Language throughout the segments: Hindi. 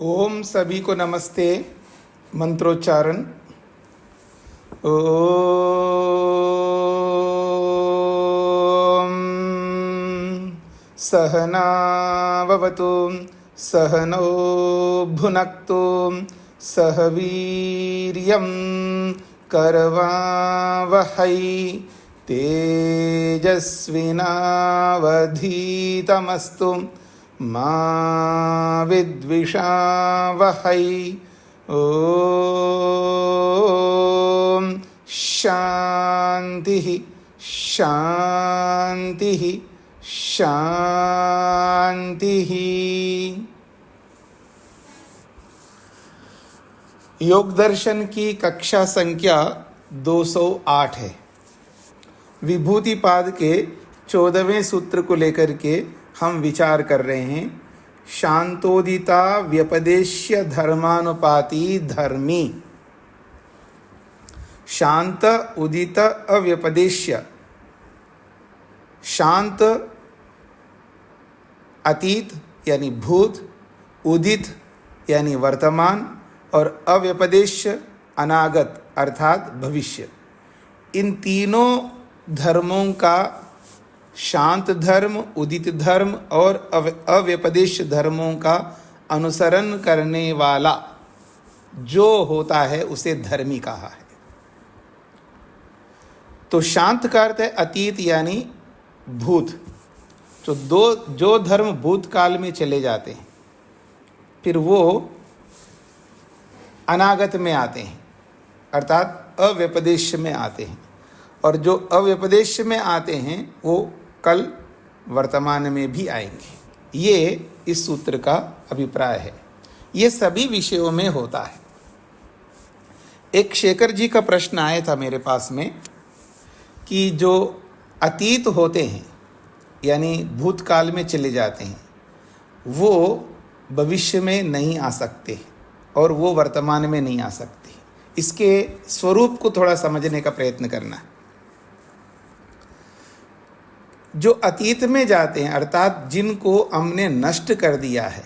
ओम सभी को नमस्ते। मंत्रोच्चारण। ओम सहनाववतु सहनौ भुनक्तु सह वीर्यं करवावहै तेजस्विनावधीतमस्तु मा विद्विषावहै। ओम शांति शांति शांति। योग दर्शन की कक्षा संख्या 208 है। विभूतिपाद के 14वें सूत्र को लेकर के हम विचार कर रहे हैं। शांतोदिता व्यपदेश्य धर्मानुपाती धर्मी। शांत उदित अव्यपदेश्य। शांत अतीत यानी भूत, उदित यानी वर्तमान और अव्यपदेश्य अनागत अर्थात भविष्य। इन तीनों धर्मों का, शांत धर्म, उदित धर्म और अव्यपदेश धर्मों का अनुसरण करने वाला जो होता है उसे धर्मी कहा है। तो शांत का अर्थ है अतीत यानी भूत। तो जो धर्म भूतकाल में चले जाते हैं फिर वो अनागत में आते हैं अर्थात अव्यपदेश में आते हैं, और जो अव्यपदेश में आते हैं वो कल वर्तमान में भी आएंगे। ये इस सूत्र का अभिप्राय है। ये सभी विषयों में होता है। एक शेखर जी का प्रश्न आया था मेरे पास में कि जो अतीत होते हैं यानी भूतकाल में चले जाते हैं वो भविष्य में नहीं आ सकते और वो वर्तमान में नहीं आ सकते। इसके स्वरूप को थोड़ा समझने का प्रयत्न करना है। जो अतीत में जाते हैं अर्थात जिनको हमने नष्ट कर दिया है,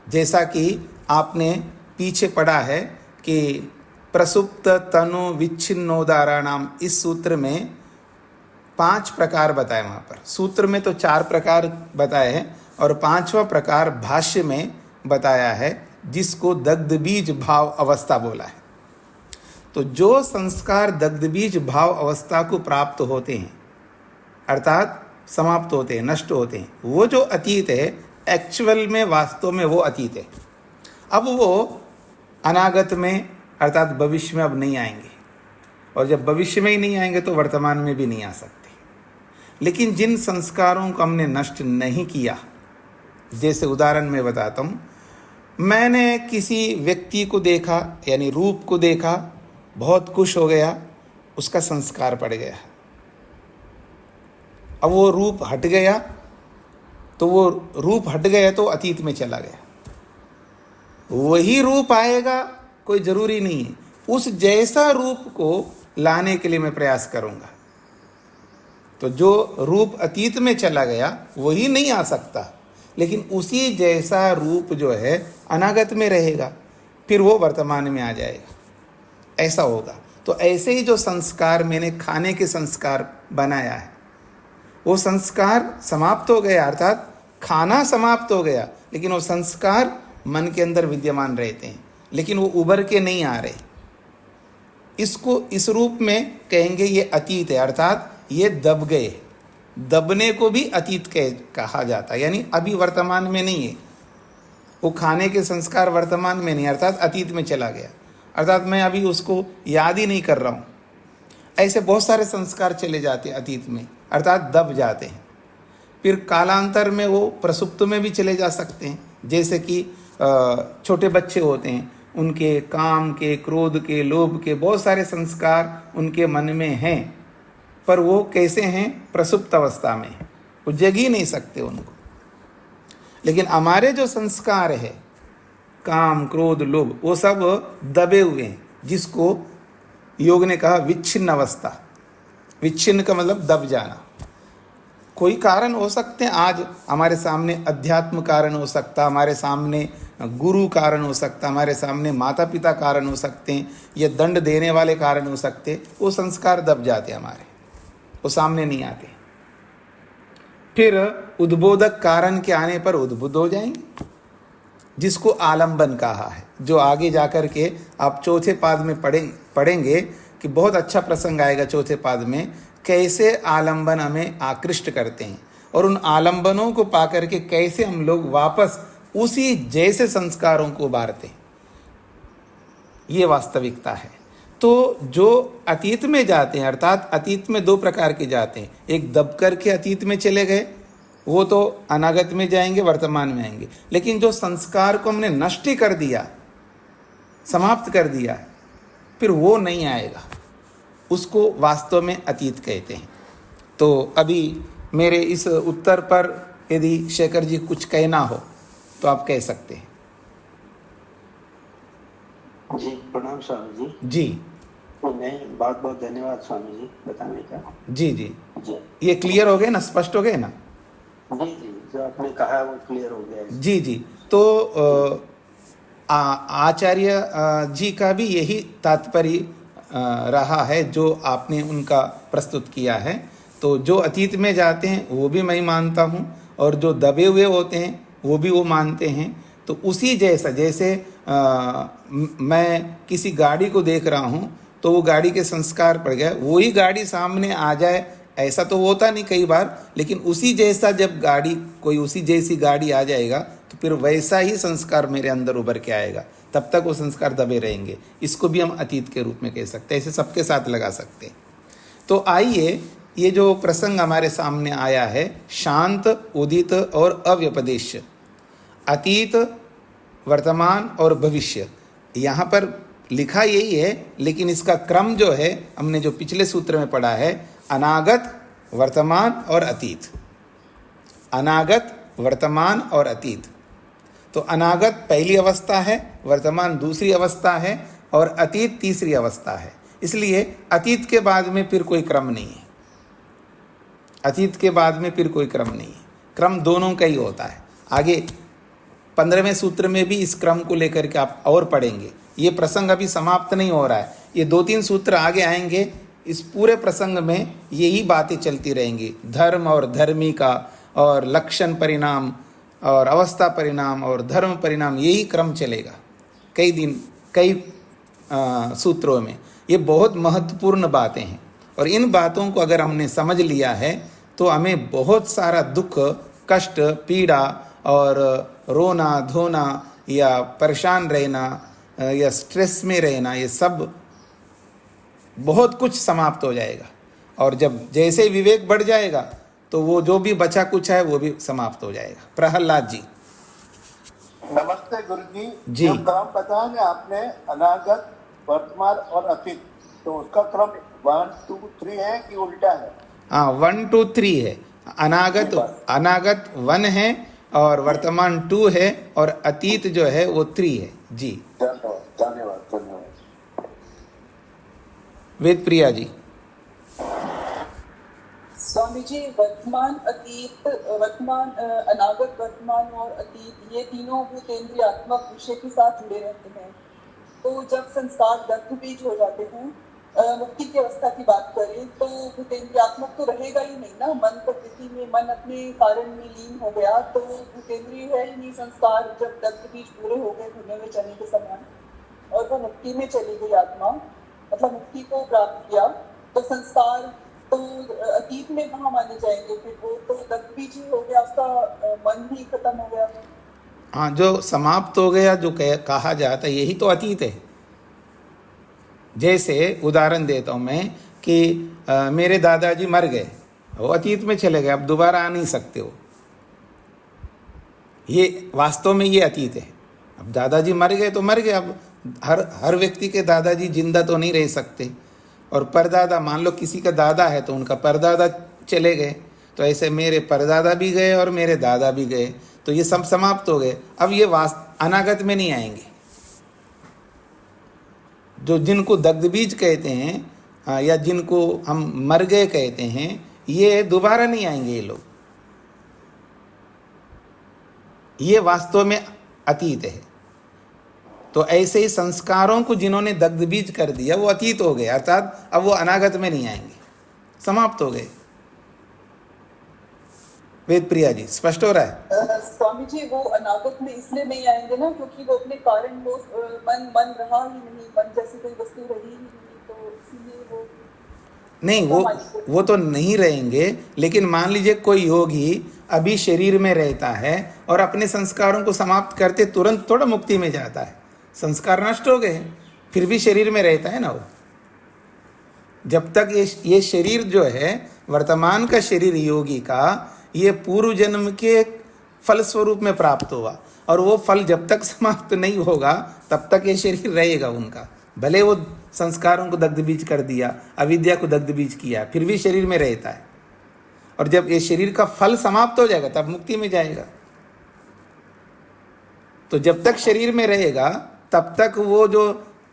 जैसा कि आपने पीछे पढ़ा है कि प्रसुप्त तनु विच्छिन्नोदाराणाम, इस सूत्र में 5 प्रकार बताए। वहाँ पर सूत्र में तो 4 प्रकार बताए हैं और 5वां प्रकार भाष्य में बताया है, जिसको दग्ध बीज भाव अवस्था बोला है। तो जो संस्कार दग्ध बीज भाव अवस्था को प्राप्त होते हैं अर्थात समाप्त होते हैं, नष्ट होते हैं, वो जो अतीत है एक्चुअल में वास्तव में वो अतीत है। अब वो अनागत में अर्थात भविष्य में अब नहीं आएंगे, और जब भविष्य में ही नहीं आएंगे तो वर्तमान में भी नहीं आ सकते। लेकिन जिन संस्कारों को हमने नष्ट नहीं किया, जैसे उदाहरण में बताता हूँ, मैंने किसी व्यक्ति को देखा यानी रूप को देखा, बहुत खुश हो गया, उसका संस्कार पड़ गया। अब वो रूप हट गया तो अतीत में चला गया। वही रूप आएगा कोई ज़रूरी नहीं है। उस जैसा रूप को लाने के लिए मैं प्रयास करूँगा। तो जो रूप अतीत में चला गया वही नहीं आ सकता, लेकिन उसी जैसा रूप जो है अनागत में रहेगा, फिर वो वर्तमान में आ जाएगा। ऐसा होगा। तो ऐसे ही जो संस्कार मैंने खाने के संस्कार बनाया है वो संस्कार समाप्त हो गया अर्थात खाना समाप्त हो गया, लेकिन वो संस्कार मन के अंदर विद्यमान रहते हैं, लेकिन वो उभर के नहीं आ रहे। इसको इस रूप में कहेंगे ये अतीत है अर्थात ये दब गए। दबने को भी अतीत कहा जाता है, यानी अभी वर्तमान में नहीं है। वो खाने के संस्कार वर्तमान में नहीं अर्थात अतीत में चला गया, अर्थात मैं अभी उसको याद ही नहीं कर रहा हूँ। ऐसे बहुत सारे संस्कार चले जाते हैं अतीत में अर्थात दब जाते हैं। फिर कालांतर में वो प्रसुप्त में भी चले जा सकते हैं। जैसे कि छोटे बच्चे होते हैं, उनके काम के, क्रोध के, लोभ के बहुत सारे संस्कार उनके मन में हैं, पर वो कैसे हैं? प्रसुप्त अवस्था में हैं, वो जग ही नहीं सकते उनको। लेकिन हमारे जो संस्कार है काम, क्रोध, लोभ, वो सब दबे हुए हैं, जिसको योग ने कहा विच्छिन्न अवस्था। विच्छिन्न का मतलब दब जाना। कोई कारण हो सकते हैं। आज हमारे सामने अध्यात्म कारण हो सकता, हमारे सामने गुरु कारण हो सकता, हमारे सामने माता पिता कारण हो सकते हैं, ये दंड देने वाले कारण हो सकते। वो संस्कार दब जाते हमारे, वो सामने नहीं आते। फिर उद्बोधक कारण के आने पर उद्बुद्ध हो जाएंगे, जिसको आलंबन कहा है, जो आगे जाकर के आप चौथे पाद में पढ़ेंगे कि बहुत अच्छा प्रसंग आएगा चौथे पाद में, कैसे आलंबन हमें आकृष्ट करते हैं और उन आलंबनों को पाकर के कैसे हम लोग वापस उसी जैसे संस्कारों को उभारते हैं। ये वास्तविकता है। तो जो अतीत में जाते हैं, अर्थात अतीत में दो प्रकार के जाते हैं, एक दब करके अतीत में चले गए, वो तो अनागत में जाएंगे, वर्तमान में आएंगे। लेकिन जो संस्कार को हमने नष्ट कर दिया, समाप्त कर दिया, फिर वो नहीं आएगा, उसको वास्तव में अतीत कहते हैं। तो अभी मेरे इस उत्तर पर यदि शेखर जी कुछ कहना हो तो आप कह सकते हैं। जी प्रणाम स्वामी जी। जी नहीं, बहुत बहुत धन्यवाद स्वामी जी बताने का। जी जी जी, ये क्लियर हो गए ना, स्पष्ट हो गए ना? जी जी, जो आपने कहा वो क्लियर हो गया है। जी जी। तो आचार्य जी का भी यही तात्पर्य रहा है जो आपने उनका प्रस्तुत किया है। तो जो अतीत में जाते हैं वो भी मैं मानता हूँ, और जो दबे हुए होते हैं वो भी वो मानते हैं। तो उसी जैसा, जैसे मैं किसी गाड़ी को देख रहा हूँ तो वो गाड़ी के संस्कार पड़ गया, वही गाड़ी सामने आ जाए ऐसा तो होता नहीं कई बार, लेकिन उसी जैसा जब गाड़ी, कोई उसी जैसी गाड़ी आ जाएगा तो फिर वैसा ही संस्कार मेरे अंदर उभर के आएगा, तब तक वो संस्कार दबे रहेंगे। इसको भी हम अतीत के रूप में कह सकते हैं, ऐसे सबके साथ लगा सकते हैं। तो आइए, ये जो प्रसंग हमारे सामने आया है, शांत, उदित और अव्यपदेश्य, अतीत, वर्तमान और भविष्य, यहाँ पर लिखा यही है, लेकिन इसका क्रम जो है हमने जो पिछले सूत्र में पढ़ा है, अनागत, वर्तमान और अतीत। अनागत, वर्तमान और अतीत। तो अनागत पहली अवस्था है, वर्तमान दूसरी अवस्था है और अतीत तीसरी अवस्था है। इसलिए अतीत के बाद में फिर कोई क्रम नहीं है, अतीत के बाद में फिर कोई क्रम नहीं है, क्रम दोनों का ही होता है। आगे 15वें सूत्र में भी इस क्रम को लेकर के आप और पढ़ेंगे। ये प्रसंग अभी समाप्त नहीं हो रहा है, ये 2-3 सूत्र आगे आएंगे, इस पूरे प्रसंग में यही बातें चलती रहेंगी, धर्म और धर्मी का, और लक्षण परिणाम और अवस्था परिणाम और धर्म परिणाम, यही क्रम चलेगा कई दिन, कई सूत्रों में। ये बहुत महत्वपूर्ण बातें हैं, और इन बातों को अगर हमने समझ लिया है तो हमें बहुत सारा दुख, कष्ट, पीड़ा और रोना धोना या परेशान रहना या स्ट्रेस में रहना, ये सब बहुत कुछ समाप्त हो जाएगा। और जब जैसे विवेक बढ़ जाएगा तो वो जो भी बचा कुछ है वो भी समाप्त हो जाएगा। प्रहलाद जी। नमस्ते गुरु जी। जी। जो क्रम बताया ना आपने, अनागत, वर्तमान और अतीत, तो उसका क्रम 1 2 3 है कि उल्टा है? हाँ, 1 2 3 है। अनागत 1 है और वर्तमान 2 है और अतीत जो है वो 3 है। जी धन्यवाद धन्यवाद धन्यवाद। वेद प्रिया जी। स्वामी जी, वर्तमान, अतीत, वर्तमान, अनागत, वर्तमान और अतीत, ये तीनों भूतेंद्रियात्मक विषय के साथ जुड़े रहते हैं। तो जब संस्कार दग्ध बीज हो जाते हैं, मुक्ति की अवस्था की बात करें तो भूतेंद्रियात्मक तो रहेगा ही नहीं ना। मन प्रकृति में, मन अपने कारण में लीन हो गया तो भूतेंद्रिय है ही नहीं। संस्कार जब दग्ध बीज पूरे हो गए धुएं में चने के समान, और वो मुक्ति में चली गई आत्मा, मतलब मुक्ति को प्राप्त किया, तो संस्कार तो अतीत में कहाँ माने जाएंगे? फिर वो तो दग्ध बीज ही हो गया, उसका मन ही खत्म हो गया। हाँ, जो समाप्त हो गया, जो कहा जाता है, यही तो अतीत है। जैसे उदाहरण देता हूँ मैं कि मेरे दादाजी मर गए, वो अतीत में चले गए, अब दोबारा आ नहीं सकते हो, ये वास्तव में ये अतीत है। अब दादाजी मर गए तो मर गए, अब हर व्यक्ति के दादाजी जिंदा तो नहीं रह सकते। और परदादा, मान लो किसी का दादा है तो उनका परदादा चले गए, तो ऐसे मेरे परदादा भी गए और मेरे दादा भी गए, तो ये सब समाप्त हो गए। अब ये अनागत में नहीं आएंगे। जो जिनको दग्धबीज कहते हैं या जिनको हम मर गए कहते हैं, ये दोबारा नहीं आएंगे ये लोग। ये वास्तव में अतीत है। तो ऐसे ही संस्कारों को जिन्होंने दग्ध बीज कर दिया वो अतीत हो गए, अर्थात अब वो अनागत में नहीं आएंगे, समाप्त हो गए। वेद प्रिया जी, स्पष्ट हो रहा है? स्वामी जी, वो अनागत में इसलिए नहीं आएंगे ना क्योंकि वो अपने कारण वो मन रहा ही नहीं, मन जैसी कोई वस्तु रही ही नहीं, तो इसीलिए वो नहीं, वो तो नहीं रहेंगे। लेकिन मान लीजिए कोई योगी अभी शरीर में रहता है और अपने संस्कारों को समाप्त करते तुरंत थोड़ा मुक्ति में जाता है, संस्कार नष्ट हो गए, फिर भी शरीर में रहता है ना वो। जब तक ये शरीर जो है, वर्तमान का शरीर योगी का, ये पूर्व जन्म के फल स्वरूप में प्राप्त हुआ, और वो फल जब तक समाप्त नहीं होगा तब तक ये शरीर रहेगा उनका। भले वो संस्कारों को दग्ध बीज कर दिया, अविद्या को दग्ध बीज किया, फिर भी शरीर में रहता है। और जब ये शरीर का फल समाप्त हो जाएगा तब मुक्ति में जाएगा। तो जब तक शरीर में रहेगा तब तक वो जो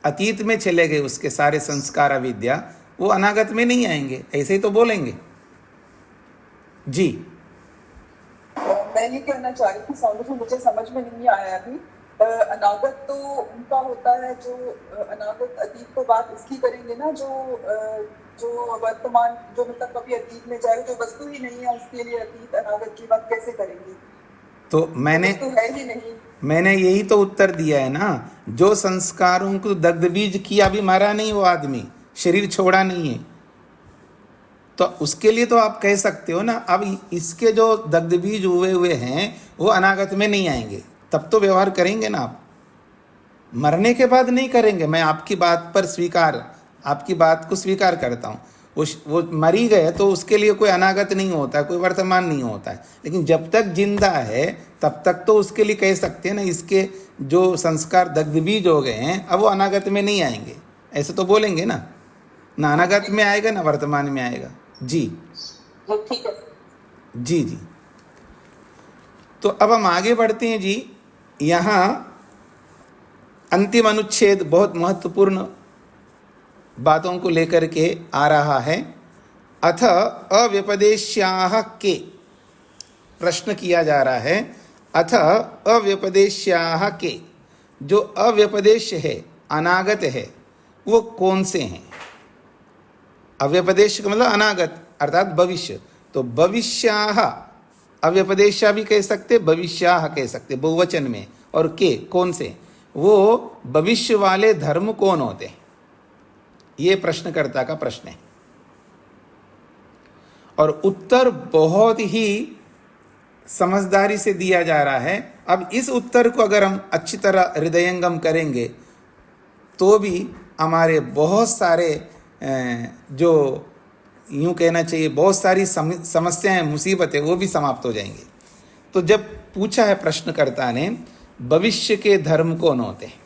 अतीत में चले गए उसके सारे संस्कार अविद्या, वो अनागत में नहीं आएंगे, ऐसे ही तो बोलेंगे जी। मैं ये कहना चाह रही थी स्वामी जी, मुझे समझ में नहीं आया अभी। अनागत तो उनका होता है जो अनागत, अतीत तो बात इसकी करेंगे ना जो वर्तमान, जो मतलब कभी अतीत में जाएगा, जो वस्तु ही नहीं है उसके लिए अतीत अनागत की बात कैसे करेंगे? तो मैंने है ही नहीं। मैंने यही तो उत्तर दिया है ना, जो संस्कारों को दग्ध बीज किया, अभी मरा नहीं वो आदमी, शरीर छोड़ा नहीं है, तो उसके लिए तो आप कह सकते हो ना। अब इसके जो दग्ध बीज हुए हैं वो अनागत में नहीं आएंगे, तब तो व्यवहार करेंगे ना आप। मरने के बाद नहीं करेंगे। मैं आपकी बात पर आपकी बात को स्वीकार करता हूँ। वो मर ही गए तो उसके लिए कोई अनागत नहीं होता है, कोई वर्तमान नहीं होता है। लेकिन जब तक जिंदा है तब तक तो उसके लिए कह सकते हैं ना, इसके जो संस्कार दग्ध बीज हो गए हैं अब वो अनागत में नहीं आएंगे, ऐसे तो बोलेंगे ना। ना अनागत में आएगा ना वर्तमान में आएगा जी। ठीक है जी जी। तो अब हम आगे बढ़ते हैं जी। यहाँ अंतिम अनुच्छेद बहुत महत्वपूर्ण बातों को लेकर के आ रहा है। अथ अव्यपदेश्याः के, प्रश्न किया जा रहा है। अथ अव्यपदेश्याः के, जो अव्यपदेश है, अनागत है, वो कौन से हैं? अव्यपदेश का मतलब अनागत अर्थात भविष्य। तो भविष्याः, अव्यपदेशा भी कह सकते, भविष्याः कह सकते बहुवचन में। और के कौन से? वो भविष्य वाले धर्म कौन होते हैं? ये प्रश्नकर्ता का प्रश्न है। और उत्तर बहुत ही समझदारी से दिया जा रहा है। अब इस उत्तर को अगर हम अच्छी तरह हृदयंगम करेंगे तो भी हमारे बहुत सारे जो यूं कहना चाहिए बहुत सारी समस्याएं, मुसीबतें, वो भी समाप्त हो जाएंगी। तो जब पूछा है प्रश्नकर्ता ने भविष्य के धर्म कौन होते हैं,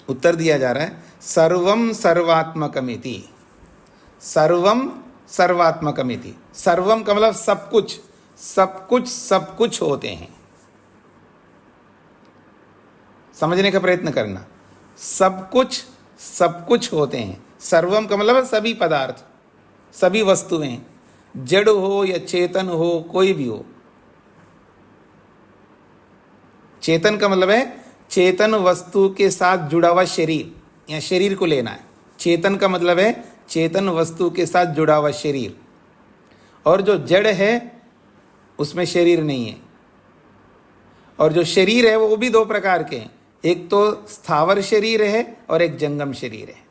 उत्तर दिया जा रहा है सर्वम सर्वात्मकमिति। सर्वम सर्वात्मकमिति, सर्वम का मतलब सब कुछ, सब कुछ सब कुछ होते हैं। समझने का प्रयत्न करना, सब कुछ सब कुछ होते हैं। सर्वम का मतलब सभी पदार्थ, सभी वस्तुएं, जड़ हो या चेतन हो, कोई भी हो। चेतन का मतलब है चेतन वस्तु के साथ जुड़ा हुआ शरीर, या शरीर को लेना है। चेतन का मतलब है चेतन वस्तु के साथ जुड़ा हुआ शरीर। और जो जड़ है उसमें शरीर नहीं है। और जो शरीर है वो भी दो प्रकार के हैं, एक तो स्थावर शरीर है और एक जंगम शरीर है।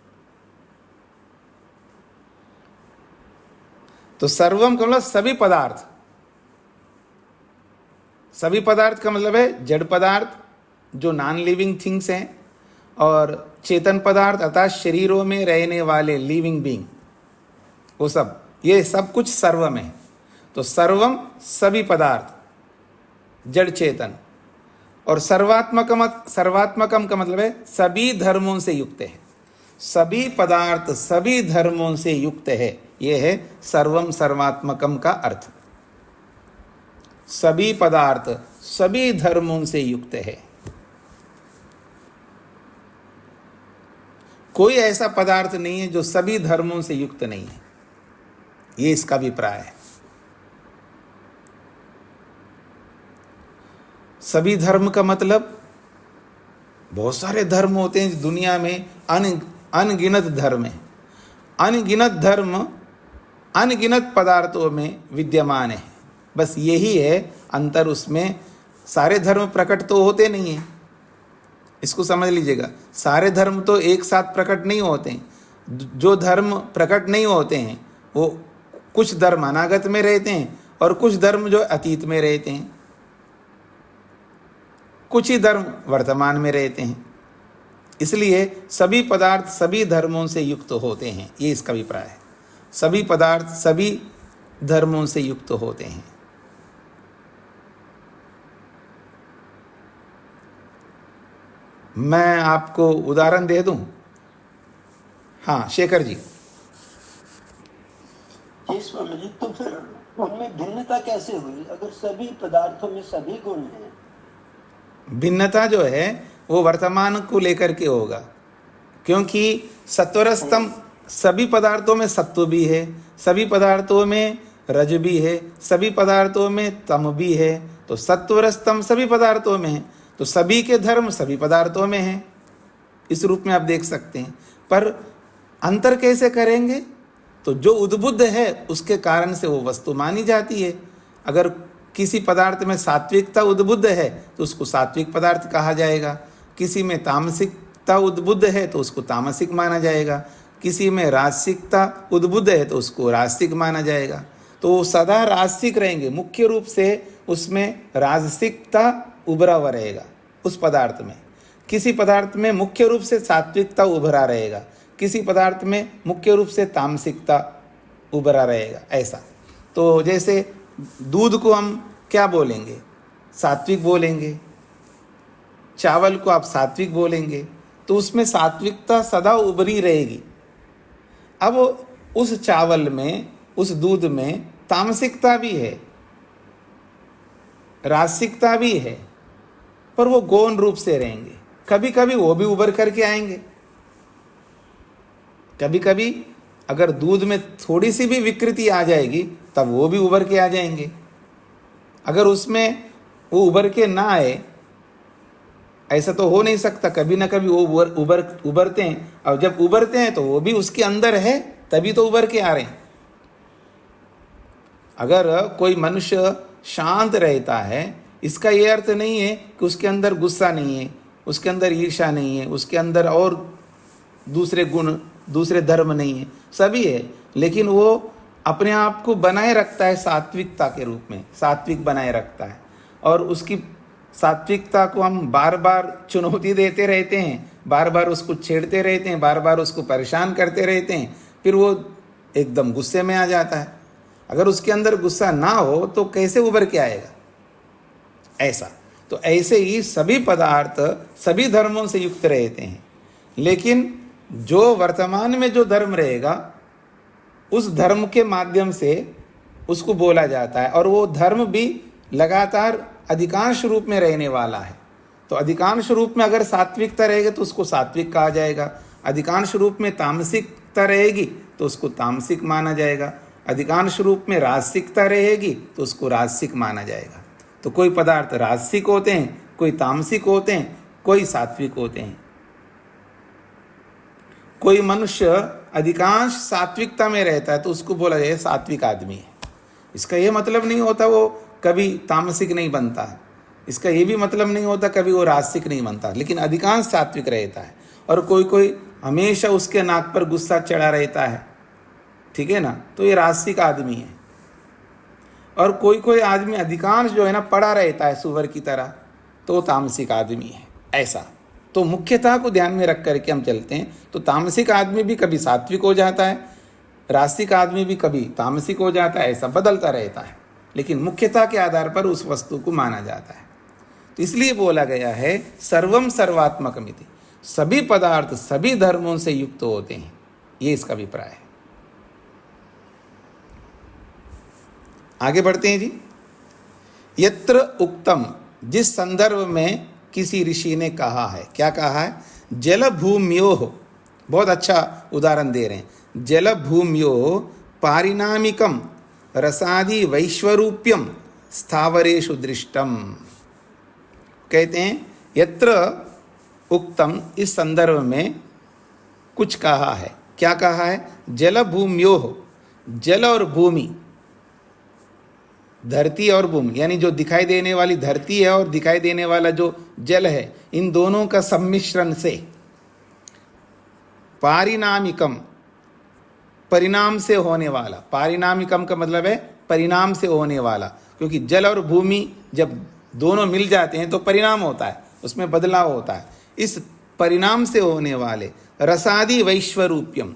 तो सर्वम का मतलब सभी पदार्थ, सभी पदार्थ का मतलब है जड़ पदार्थ जो नॉन लिविंग थिंग्स हैं, और चेतन पदार्थ अर्थात शरीरों में रहने वाले लिविंग बीइंग, वो सब, ये सब कुछ सर्वम है। तो सर्वम सभी पदार्थ, जड़ चेतन। और सर्वात्मकम का मतलब है सभी धर्मों से युक्त है। सभी पदार्थ सभी धर्मों से युक्त है, ये है सर्वम सर्वात्मकम का अर्थ। सभी पदार्थ सभी धर्मों से युक्त है। कोई ऐसा पदार्थ नहीं है जो सभी धर्मों से युक्त नहीं है, ये इसका अभिप्राय है। सभी धर्म का मतलब, बहुत सारे धर्म होते हैं दुनिया में, अनगिनत धर्म है। अनगिनत धर्म अनगिनत पदार्थों में विद्यमान है। बस यही है अंतर उसमें। सारे धर्म प्रकट तो होते नहीं हैं, इसको समझ लीजिएगा। सारे धर्म तो एक साथ प्रकट नहीं होते हैं। जो धर्म प्रकट नहीं होते हैं वो कुछ धर्म अनागत में रहते हैं और कुछ धर्म जो अतीत में रहते हैं, कुछ ही धर्म वर्तमान में रहते हैं। इसलिए सभी पदार्थ सभी धर्मों से युक्त होते हैं, ये इसका अभिप्राय है। सभी पदार्थ सभी धर्मों से युक्त होते हैं। मैं आपको उदाहरण दे दूं। हाँ शेखर जी। जी स्वामी जी, तो फिर उनमें भिन्नता कैसे हुई अगर सभी पदार्थों में सभी गुण हैं? भिन्नता जो है वो वर्तमान को लेकर के होगा, क्योंकि सत्वरस्तम सभी पदार्थों में सत्व भी है, सभी पदार्थों में रज भी है, सभी पदार्थों में तम भी है। तो सत्वरस्तम सभी पदार्थों में है, तो सभी के धर्म सभी पदार्थों में है। इस रूप में आप देख सकते हैं। पर अंतर कैसे करेंगे? तो जो उद्बुद्ध है उसके कारण से वो वस्तु मानी जाती है। अगर किसी पदार्थ में सात्विकता उद्बुद्ध है तो उसको सात्विक पदार्थ कहा जाएगा। किसी में तामसिकता उद्बुद्ध है तो उसको तामसिक माना जाएगा। किसी में राजसिकता उद्बुद्ध है तो उसको राजसिक माना जाएगा। तो वो सदा राजसिक रहेंगे। मुख्य रूप से उसमें राजसिकता उभरा हुआ रहेगा उस पदार्थ में। किसी पदार्थ में मुख्य रूप से सात्विकता उभरा रहेगा, किसी पदार्थ में मुख्य रूप से तामसिकता उभरा रहेगा। ऐसा तो जैसे दूध को हम क्या बोलेंगे? सात्विक बोलेंगे। चावल को आप सात्विक बोलेंगे, तो उसमें सात्विकता सदा उभरी रहेगी। अब उस चावल में, उस दूध में तामसिकता भी है, राजसिकता भी है, पर वो गौण रूप से रहेंगे। कभी कभी वो भी उभर करके आएंगे। कभी कभी अगर दूध में थोड़ी सी भी विकृति आ जाएगी तब वो भी उभर के आ जाएंगे। अगर उसमें वो उभर के ना आए, ऐसा तो हो नहीं सकता, कभी ना कभी वो उभरते हैं। और जब उभरते हैं तो वो भी उसके अंदर है, तभी तो उभर के आ रहे हैं। अगर कोई मनुष्य शांत रहता है, इसका ये अर्थ नहीं है कि उसके अंदर गुस्सा नहीं है, उसके अंदर ईर्ष्या नहीं है, उसके अंदर और दूसरे गुण, दूसरे धर्म नहीं है, सभी है, लेकिन वो अपने आप को बनाए रखता है सात्विकता के रूप में, सात्विक बनाए रखता है। और उसकी सात्विकता को हम बार बार चुनौती देते रहते हैं, बार बार उसको छेड़ते रहते हैं, बार बार उसको परेशान करते रहते हैं, फिर वो एकदम गुस्से में आ जाता है। अगर उसके अंदर गुस्सा ना हो तो कैसे उभर के आएगा? ऐसा तो ऐसे ही सभी पदार्थ सभी धर्मों से युक्त रहते हैं, लेकिन जो वर्तमान में जो धर्म रहेगा उस धर्म के माध्यम से उसको बोला जाता है। और वो धर्म भी लगातार अधिकांश रूप में रहने वाला है। तो अधिकांश रूप में अगर सात्विकता रहेगी तो उसको सात्विक कहा जाएगा, अधिकांश रूप में तामसिकता रहेगी तो उसको तामसिक माना जाएगा, अधिकांश रूप में राजसिकता रहेगी तो उसको राजसिक माना जाएगा। तो कोई पदार्थ राजसिक होते हैं, कोई तामसिक होते हैं, कोई सात्विक होते हैं। कोई मनुष्य अधिकांश सात्विकता में रहता है तो उसको बोला जाए सात्विक आदमी है। इसका ये मतलब नहीं होता वो कभी तामसिक नहीं बनता, इसका ये भी मतलब नहीं होता कभी वो राजसिक नहीं बनता, लेकिन अधिकांश सात्विक रहता है। और कोई कोई हमेशा उसके नाक पर गुस्सा चढ़ा रहता है, ठीक है ना, तो ये राजसिक आदमी है। और कोई कोई आदमी अधिकांश जो है ना पड़ा रहता है सुअर की तरह, तो वो तामसिक आदमी है। ऐसा तो मुख्यता को ध्यान में रख करके हम चलते हैं। तो तामसिक आदमी भी कभी सात्विक हो जाता है, राजसिक आदमी भी कभी तामसिक हो जाता है, ऐसा बदलता रहता है, लेकिन मुख्यता के आधार पर उस वस्तु को माना जाता है। तो इसलिए बोला गया है सर्वम सर्वात्मकमिति, सभी पदार्थ सभी धर्मों से युक्त होते हैं, ये इसका अभिप्राय है। आगे बढ़ते हैं जी। यत्र उक्तम, जिस संदर्भ में किसी ऋषि ने कहा है, क्या कहा है? जल भूम्योः, बहुत अच्छा उदाहरण दे रहे हैं। जल भूम्योः पारिणामिकम रसादि वैश्वरूप्यम स्थावरेषु दृष्टम। कहते हैं यत्र उक्तम, इस संदर्भ में कुछ कहा है। क्या कहा है? जल भूम्योः, जल और भूमि, धरती और भूमि, यानी जो दिखाई देने वाली धरती है और दिखाई देने वाला जो जल है, इन दोनों का सम्मिश्रण से पारिणामिकम, परिणाम से होने वाला, पारिणामिकम का मतलब है परिणाम से होने वाला, क्योंकि जल और भूमि जब दोनों मिल जाते हैं तो परिणाम होता है, उसमें बदलाव होता है। इस परिणाम से होने वाले रसादि वैश्वरूप्यम,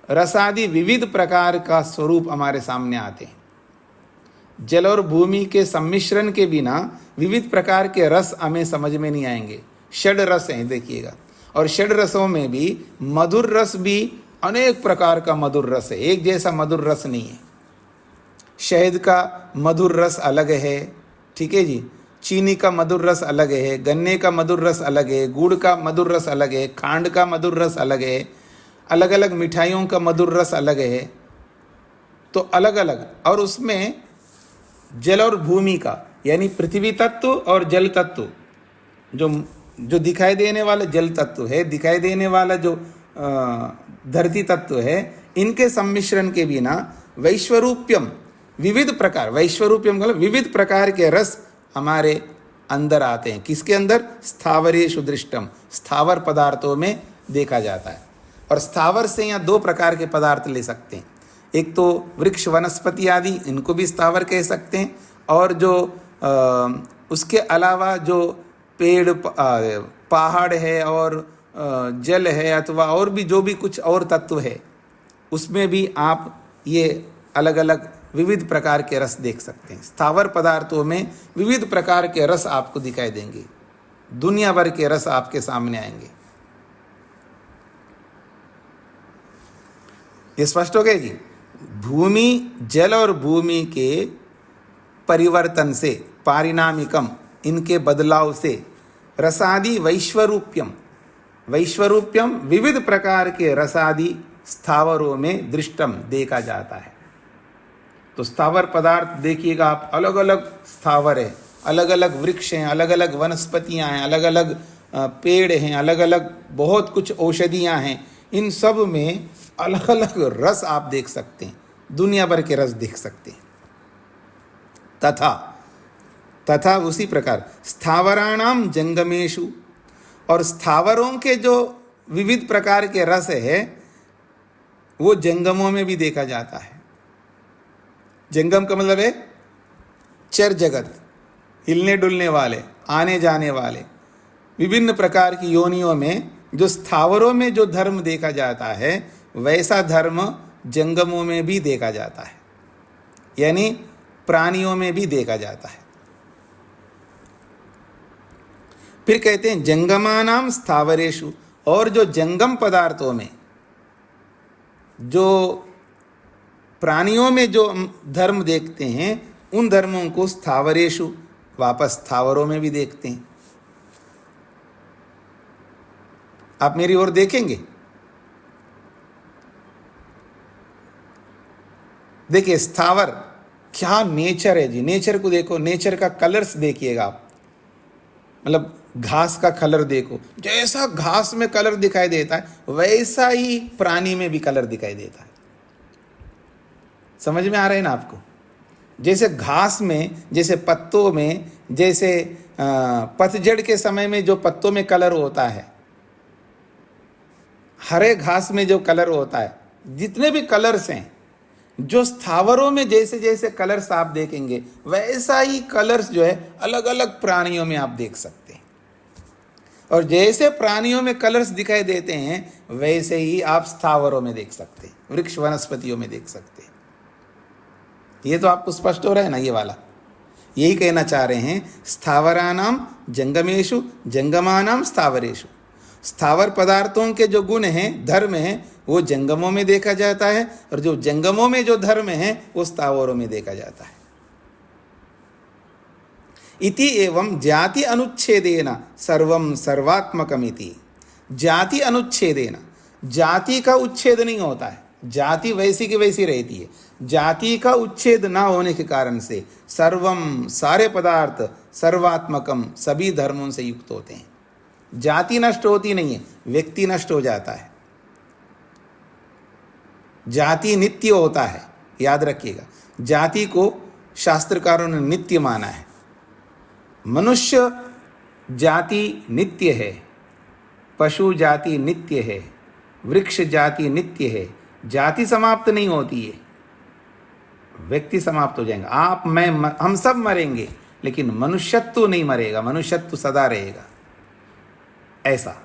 रसादि विविध प्रकार का स्वरूप हमारे सामने आते हैं। जल और भूमि के सम्मिश्रण के बिना विविध प्रकार के रस हमें समझ में नहीं आएंगे। षड रस हैं, देखिएगा, और षड रसों में भी मधुर रस भी अनेक प्रकार का मधुर रस है, एक जैसा मधुर रस नहीं है। शहद का मधुर रस अलग है, ठीक है जी, चीनी का मधुर रस अलग है, गन्ने का मधुर रस अलग है, गुड़ का मधुर रस अलग है, खांड का मधुर रस अलग है, अलग अलग मिठाइयों का मधुर रस अलग है। तो अलग अलग, और उसमें जल और भूमि का, यानी पृथ्वी तत्व और जल तत्व, जो दिखाई देने वाला जल तत्व है, दिखाई देने वाला जो धरती तत्व है, इनके सम्मिश्रण के बिना वैश्वरूप्यम, विविध प्रकार, वैश्वरूप्यम मतलब विविध प्रकार के रस हमारे अंदर आते हैं। किसके अंदर? स्थावरेषु दृष्टम, स्थावर पदार्थों में देखा जाता है। और स्थावर से यहाँ दो प्रकार के पदार्थ ले सकते हैं, एक तो वृक्ष वनस्पति आदि, इनको भी स्थावर कह सकते हैं, और जो उसके अलावा जो पेड़ पहाड़ है और जल है, अथवा और भी जो भी कुछ और तत्व है, उसमें भी आप ये अलग अलग विविध प्रकार के रस देख सकते हैं। स्थावर पदार्थों में विविध प्रकार के रस आपको दिखाई देंगे, दुनिया भर के रस आपके सामने आएंगे। ये स्पष्ट हो गया जी। भूमि, जल और भूमि के परिवर्तन से, पारिणामिकम, इनके बदलाव से, रसादि वैश्वरूप्यम, वैश्वरूप्यम विविध प्रकार के रसादि स्थावरों में दृष्टम, देखा जाता है। तो स्थावर पदार्थ देखिएगा आप, अलग अलग स्थावर है, अलग अलग वृक्ष हैं, अलग अलग वनस्पतियां हैं, अलग अलग पेड़ हैं, अलग अलग बहुत कुछ औषधियां हैं। इन सब में अलग अलग रस आप देख सकते हैं, दुनिया भर के रस देख सकते हैं। तथा उसी प्रकार स्थावराणाम जंगमेशु, और स्थावरों के जो विविध प्रकार के रस है वो जंगमों में भी देखा जाता है। जंगम का मतलब है चर जगत, हिलने डुलने वाले, आने जाने वाले, विभिन्न प्रकार की योनियों में जो स्थावरों में जो धर्म देखा जाता है, वैसा धर्म जंगमों में भी देखा जाता है, यानी प्राणियों में भी देखा जाता है। फिर कहते हैं जंगमानाम स्थावरेषु, और जो जंगम पदार्थों में, जो प्राणियों में जो धर्म देखते हैं, उन धर्मों को स्थावरेषु, वापस स्थावरों में भी देखते हैं। आप मेरी ओर देखेंगे, देखिए स्थावर क्या नेचर है जी। नेचर को देखो, नेचर का कलर्स देखिएगा आप, मतलब घास का कलर देखो, जैसा घास में कलर दिखाई देता है वैसा ही प्राणी में भी कलर दिखाई देता है। समझ में आ रहा है ना आपको? जैसे घास में, जैसे पत्तों में, जैसे पतझड़ के समय में जो पत्तों में कलर होता है, हरे घास में जो कलर होता है, जितने भी कलर्स हैं, जो स्थावरों में जैसे जैसे कलर्स आप देखेंगे, वैसा ही कलर्स जो है अलग अलग प्राणियों में आप देख सकते हैं। और जैसे प्राणियों में कलर्स दिखाई देते हैं, वैसे ही आप स्थावरों में देख सकते हैं, वृक्ष वनस्पतियों में देख सकते हैं। ये तो आपको स्पष्ट हो रहा है ना, ये वाला यही कहना चाह रहे हैं। स्थावरानाम जंगमेशु जंगमानाम स्थावरेशु, स्थावर पदार्थों के जो गुण हैं, धर्म हैं, वो जंगमों में देखा जाता है, और जो जंगमों में जो धर्म है वो स्थावरों में देखा जाता है। इति एवं जाति अनुच्छेदेन सर्वम सर्वात्मकमिति। जाति अनुच्छेदेन, जाति का उच्छेद नहीं होता है, जाति वैसी की वैसी रहती है। जाति का उच्छेद ना होने के कारण से सर्वम, सारे पदार्थ, सर्वात्मकम, सभी धर्मों से युक्त होते हैं। जाति नष्ट होती नहीं है, व्यक्ति नष्ट हो जाता है। जाति नित्य होता है, याद रखिएगा। जाति को शास्त्रकारों ने नित्य माना है। मनुष्य जाति नित्य है, पशु जाति नित्य है, वृक्ष जाति नित्य है। जाति समाप्त नहीं होती है, व्यक्ति समाप्त हो जाएंगे। आप, मैं, हम सब मरेंगे, लेकिन मनुष्यत्व नहीं मरेगा, मनुष्यत्व सदा रहेगा। ऐसा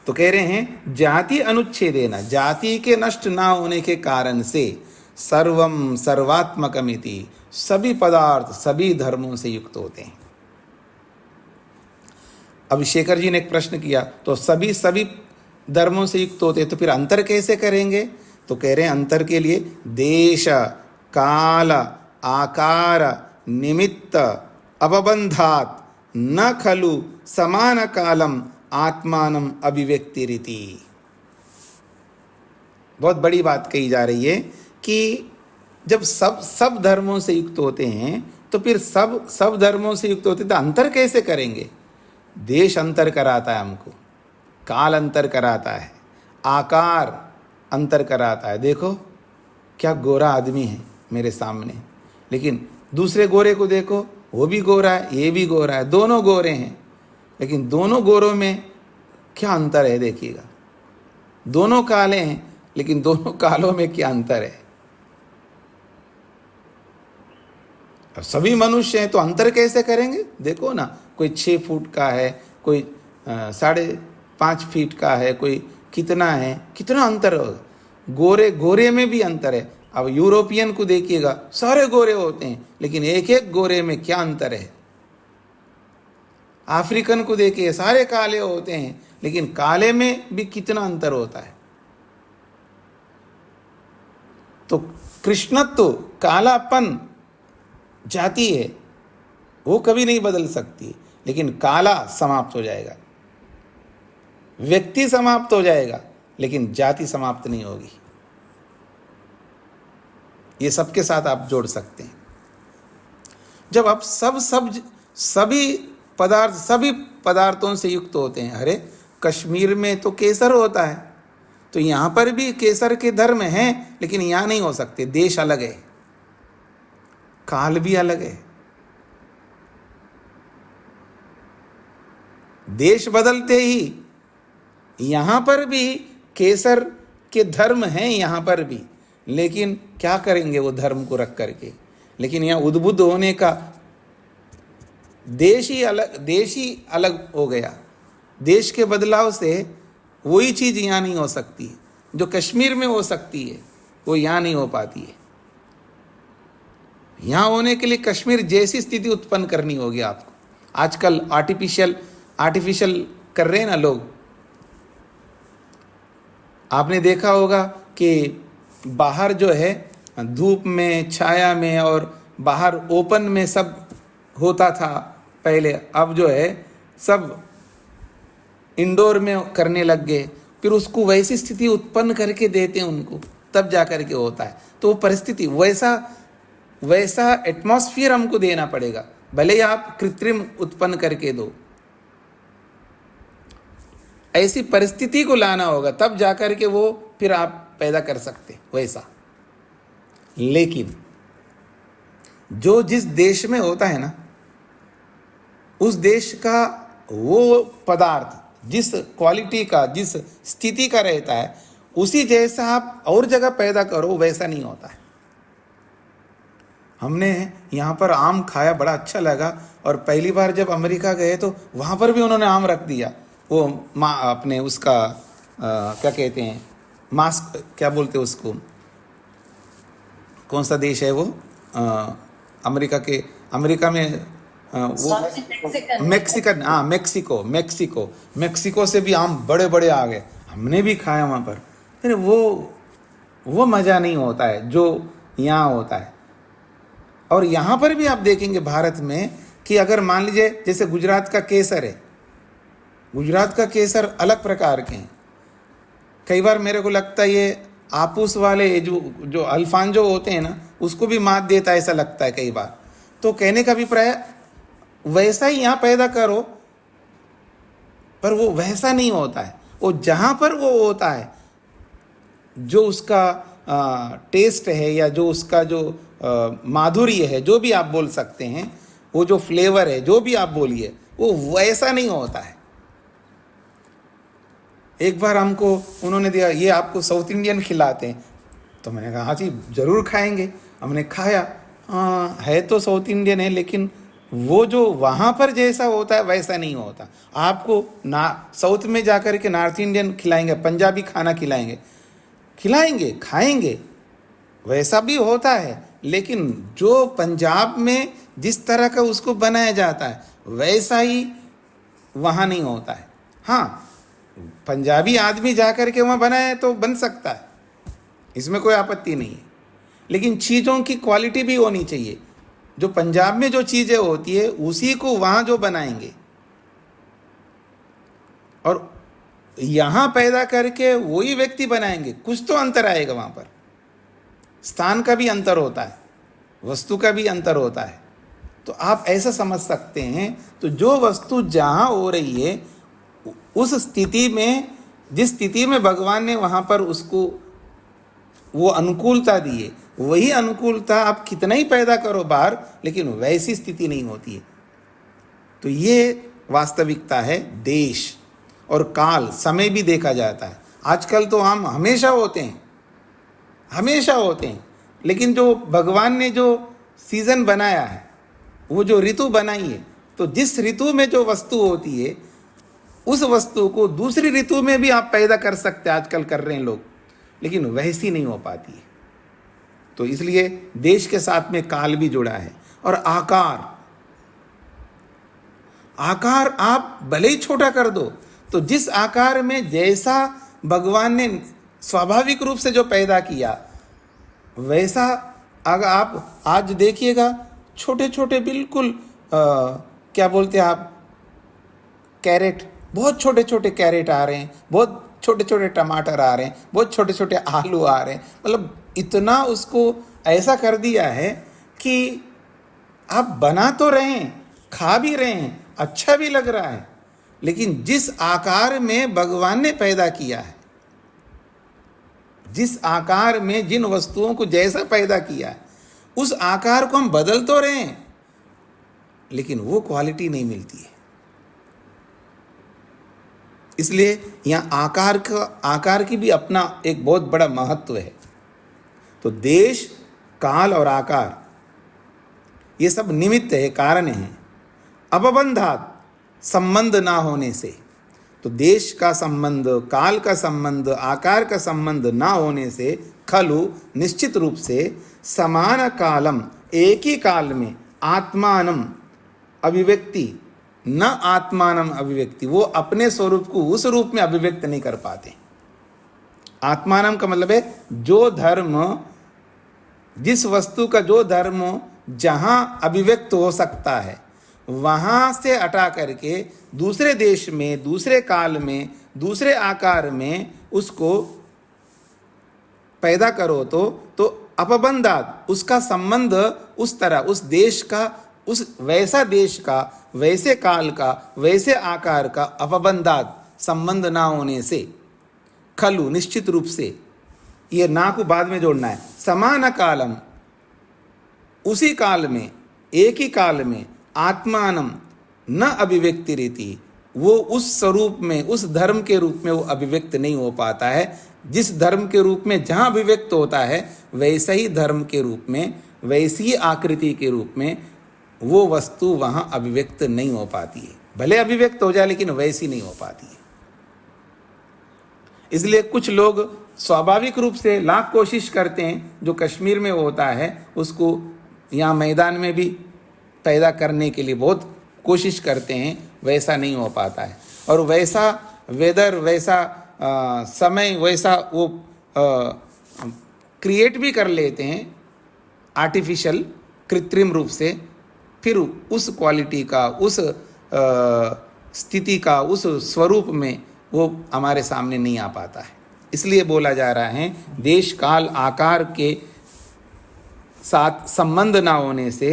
तो कह रहे हैं जाति अनुच्छेदेन, जाति के नष्ट ना होने के कारण से सर्वम सर्वात्मकमिति, सभी पदार्थ सभी धर्मों से युक्त होते हैं। अभिषेकर जी ने एक प्रश्न किया, तो सभी धर्मों से युक्त होते हैं, तो फिर अंतर कैसे करेंगे? तो कह रहे हैं अंतर के लिए देश काल आकार निमित्त अवबंधात न खलु समान कालम आत्मानम अभिव्यक्तिरिति। बहुत बड़ी बात कही जा रही है कि जब सब धर्मों से युक्त होते हैं, तो फिर सब धर्मों से युक्त होते तो अंतर कैसे करेंगे? देश अंतर कराता है हमको, काल अंतर कराता है, आकार अंतर कराता है। देखो क्या गोरा आदमी है मेरे सामने, लेकिन दूसरे गोरे को देखो, वो भी गोरा है, ये भी गोरा है, दोनों गोरे हैं, लेकिन दोनों गोरों में क्या अंतर है? देखिएगा, दोनों काले हैं, लेकिन दोनों कालों में क्या अंतर है? अब सभी मनुष्य हैं, तो अंतर कैसे करेंगे? देखो ना, कोई 6 फुट का है, कोई 5.5 फीट का है, कोई कितना है, कितना अंतर होगा। गोरे में भी अंतर है। अब यूरोपियन को देखिएगा, सारे गोरे होते हैं, लेकिन एक एक गोरे में क्या अंतर है। अफ्रीकन को देखिए, सारे काले होते हैं, लेकिन काले में भी कितना अंतर होता है। तो कृष्णत्व, कालापन जाति है, वो कभी नहीं बदल सकती, लेकिन काला समाप्त हो जाएगा, व्यक्ति समाप्त हो जाएगा, लेकिन जाति समाप्त नहीं होगी। ये सबके साथ आप जोड़ सकते हैं। जब आप सभी पदार्थों से युक्त होते हैं। अरे कश्मीर में तो केसर होता है, तो यहाँ पर भी केसर के धर्म हैं, लेकिन यहाँ नहीं हो सकते। देश अलग है, काल भी अलग है, देश बदलते ही यहाँ पर भी केसर के धर्म हैं, यहाँ पर भी, लेकिन क्या करेंगे वो धर्म को रख करके। लेकिन यहाँ उद्बुद्ध होने का देश ही अलग हो गया। देश के बदलाव से वही चीज़ यहाँ नहीं हो सकती, जो कश्मीर में हो सकती है वो यहाँ नहीं हो पाती है। यहाँ होने के लिए कश्मीर जैसी स्थिति उत्पन्न करनी होगी आपको। आजकल आर्टिफिशियल कर रहे हैं ना लोग। आपने देखा होगा कि बाहर जो है धूप में, छाया में और बाहर ओपन में सब होता था पहले, अब जो है सब इंडोर में करने लग गए। फिर उसको वैसी स्थिति उत्पन्न करके देते हैं उनको, तब जा कर के होता है। तो वो परिस्थिति वैसा एटमॉस्फेयर हमको देना पड़ेगा, भले ही आप कृत्रिम उत्पन्न करके दो। ऐसी परिस्थिति को लाना होगा, तब जाकर के वो फिर आप पैदा कर सकते वैसा। लेकिन जो जिस देश में होता है ना, उस देश का वो पदार्थ जिस क्वालिटी का, जिस स्थिति का रहता है, उसी जैसा आप और जगह पैदा करो, वैसा नहीं होता है। हमने यहाँ पर आम खाया, बड़ा अच्छा लगा, और पहली बार जब अमेरिका गए तो वहाँ पर भी उन्होंने आम रख दिया। वो अपने उसका क्या कहते हैं, मास्क क्या बोलते हैं उसको, कौन सा देश है वो, अमेरिका में वो मेक्सिकन, हाँ मेक्सिको से भी आम बड़े बड़े आ गए। हमने भी खाया वहाँ पर, फिर वो मज़ा नहीं होता है जो यहाँ होता है। और यहाँ पर भी आप देखेंगे भारत में कि अगर मान लीजिए जैसे गुजरात का केसर है, गुजरात का केसर अलग प्रकार के हैं। कई बार मेरे को लगता है ये आपूस वाले जो जो अल्फांजो होते हैं ना, उसको भी मात देता है, ऐसा लगता है कई बार। तो कहने का अभिप्राय वैसा ही यहाँ पैदा करो, पर वो वैसा नहीं होता है। वो जहाँ पर वो होता है, जो उसका टेस्ट है या जो उसका जो माधुर्य है, जो भी आप बोल सकते हैं, वो जो फ्लेवर है, जो भी आप बोलिए, वो वैसा नहीं होता है। एक बार हमको उन्होंने दिया, ये आपको साउथ इंडियन खिलाते हैं, तो मैंने कहा हाँ जी ज़रूर खाएंगे। हमने खाया, हाँ है तो साउथ इंडियन है, लेकिन वो जो वहाँ पर जैसा होता है वैसा नहीं होता। आपको ना साउथ में जाकर के नॉर्थ इंडियन खिलाएंगे, पंजाबी खाना खिलाएंगे, खाएंगे, वैसा भी होता है, लेकिन जो पंजाब में जिस तरह का उसको बनाया जाता है वैसा ही वहाँ नहीं होता है। हाँ, पंजाबी आदमी जाकर के वहाँ बनाए तो बन सकता है, इसमें कोई आपत्ति नहीं है, लेकिन चीज़ों की क्वालिटी भी होनी चाहिए। जो पंजाब में जो चीज़ें होती है उसी को वहाँ जो बनाएंगे और यहाँ पैदा करके वही व्यक्ति बनाएंगे, कुछ तो अंतर आएगा वहाँ पर। स्थान का भी अंतर होता है, वस्तु का भी अंतर होता है। तो आप ऐसा समझ सकते हैं, तो जो वस्तु जहाँ हो रही है उस स्थिति में, जिस स्थिति में भगवान ने वहाँ पर उसको वो अनुकूलता दी है, वही अनुकूलता आप कितना ही पैदा करो बाहर, लेकिन वैसी स्थिति नहीं होती है। तो ये वास्तविकता है। देश और काल, समय भी देखा जाता है। आजकल तो हम हमेशा होते हैं, लेकिन जो भगवान ने जो सीज़न बनाया है, वो जो ऋतु बनाई है, तो जिस ऋतु में जो वस्तु होती है उस वस्तु को दूसरी ऋतु में भी आप पैदा कर सकते हैं, आजकल कर रहे हैं लोग, लेकिन वैसी नहीं हो पाती है। तो इसलिए देश के साथ में काल भी जुड़ा है। और आकार आप भले ही छोटा कर दो, तो जिस आकार में जैसा भगवान ने स्वाभाविक रूप से जो पैदा किया, वैसा अगर आप आज देखिएगा, छोटे छोटे बिल्कुल क्या बोलते हैं आप, कैरेट, बहुत छोटे छोटे कैरेट आ रहे हैं, बहुत छोटे छोटे टमाटर आ रहे हैं, बहुत छोटे छोटे आलू आ रहे हैं। मतलब इतना उसको ऐसा कर दिया है कि आप बना तो रहे हैं, खा भी रहे हैं, अच्छा भी लग रहा है, लेकिन जिस आकार में भगवान ने पैदा किया है, जिस आकार में जिन वस्तुओं को जैसा पैदा किया है, उस आकार को हम बदल तो रहे हैं, लेकिन वो क्वालिटी नहीं मिलती है। इसलिए यहाँ आकार की भी अपना एक बहुत बड़ा महत्व है। तो देश, काल और आकार ये सब निमित्त है, कारण है। अपबंधात, संबंध ना होने से, तो देश का संबंध, काल का संबंध, आकार का संबंध ना होने से, खलु निश्चित रूप से, समान कालम, एक ही काल में, आत्मानम अभिव्यक्ति, न आत्मानम अभिव्यक्ति, वो अपने स्वरूप को उस रूप में अभिव्यक्त नहीं कर पाते। आत्मानम का मतलब है जो धर्म, जिस वस्तु का जो धर्म जहां अभिव्यक्त हो सकता है, वहां से हटा करके दूसरे देश में, दूसरे काल में, दूसरे आकार में उसको पैदा करो तो अपबंधात, उसका संबंध उस तरह, उस देश का, उस वैसा देश का, वैसे काल का, वैसे आकार का अपबंधात, संबंध ना होने से, खलु निश्चित रूप से, ये ना को बाद में जोड़ना है, समान कालम, उसी काल में, एक ही काल में, आत्मानम न अभिव्यक्ति रीति, वो उस स्वरूप में, उस धर्म के रूप में वो अभिव्यक्त नहीं हो पाता है। जिस धर्म के रूप में जहाँ अभिव्यक्त होता है, वैसा ही धर्म के रूप में, वैसी ही आकृति के रूप में वो वस्तु वहाँ अभिव्यक्त नहीं हो पाती है। भले अभिव्यक्त हो जाए, लेकिन वैसी नहीं हो पाती है। इसलिए कुछ लोग स्वाभाविक रूप से लाख कोशिश करते हैं, जो कश्मीर में होता है उसको यहाँ मैदान में भी पैदा करने के लिए बहुत कोशिश करते हैं, वैसा नहीं हो पाता है। और वैसा वेदर, वैसा समय, वैसा वो क्रिएट भी कर लेते हैं आर्टिफिशियल, कृत्रिम रूप से, फिर उस क्वालिटी का, उस स्थिति का, उस स्वरूप में वो हमारे सामने नहीं आ पाता है। इसलिए बोला जा रहा है देश काल आकार के साथ संबंध ना होने से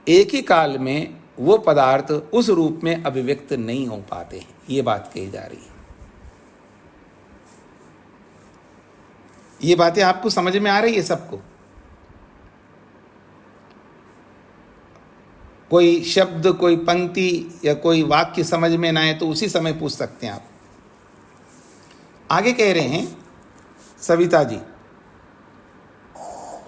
एक ही काल में वो पदार्थ उस रूप में अभिव्यक्त नहीं हो पाते हैं, ये बात कही जा रही है। ये बातें आपको समझ में आ रही है सबको? कोई शब्द, कोई पंक्ति या कोई वाक्य समझ में ना आए तो उसी समय पूछ सकते हैं आप। आगे कह रहे हैं सविता जी।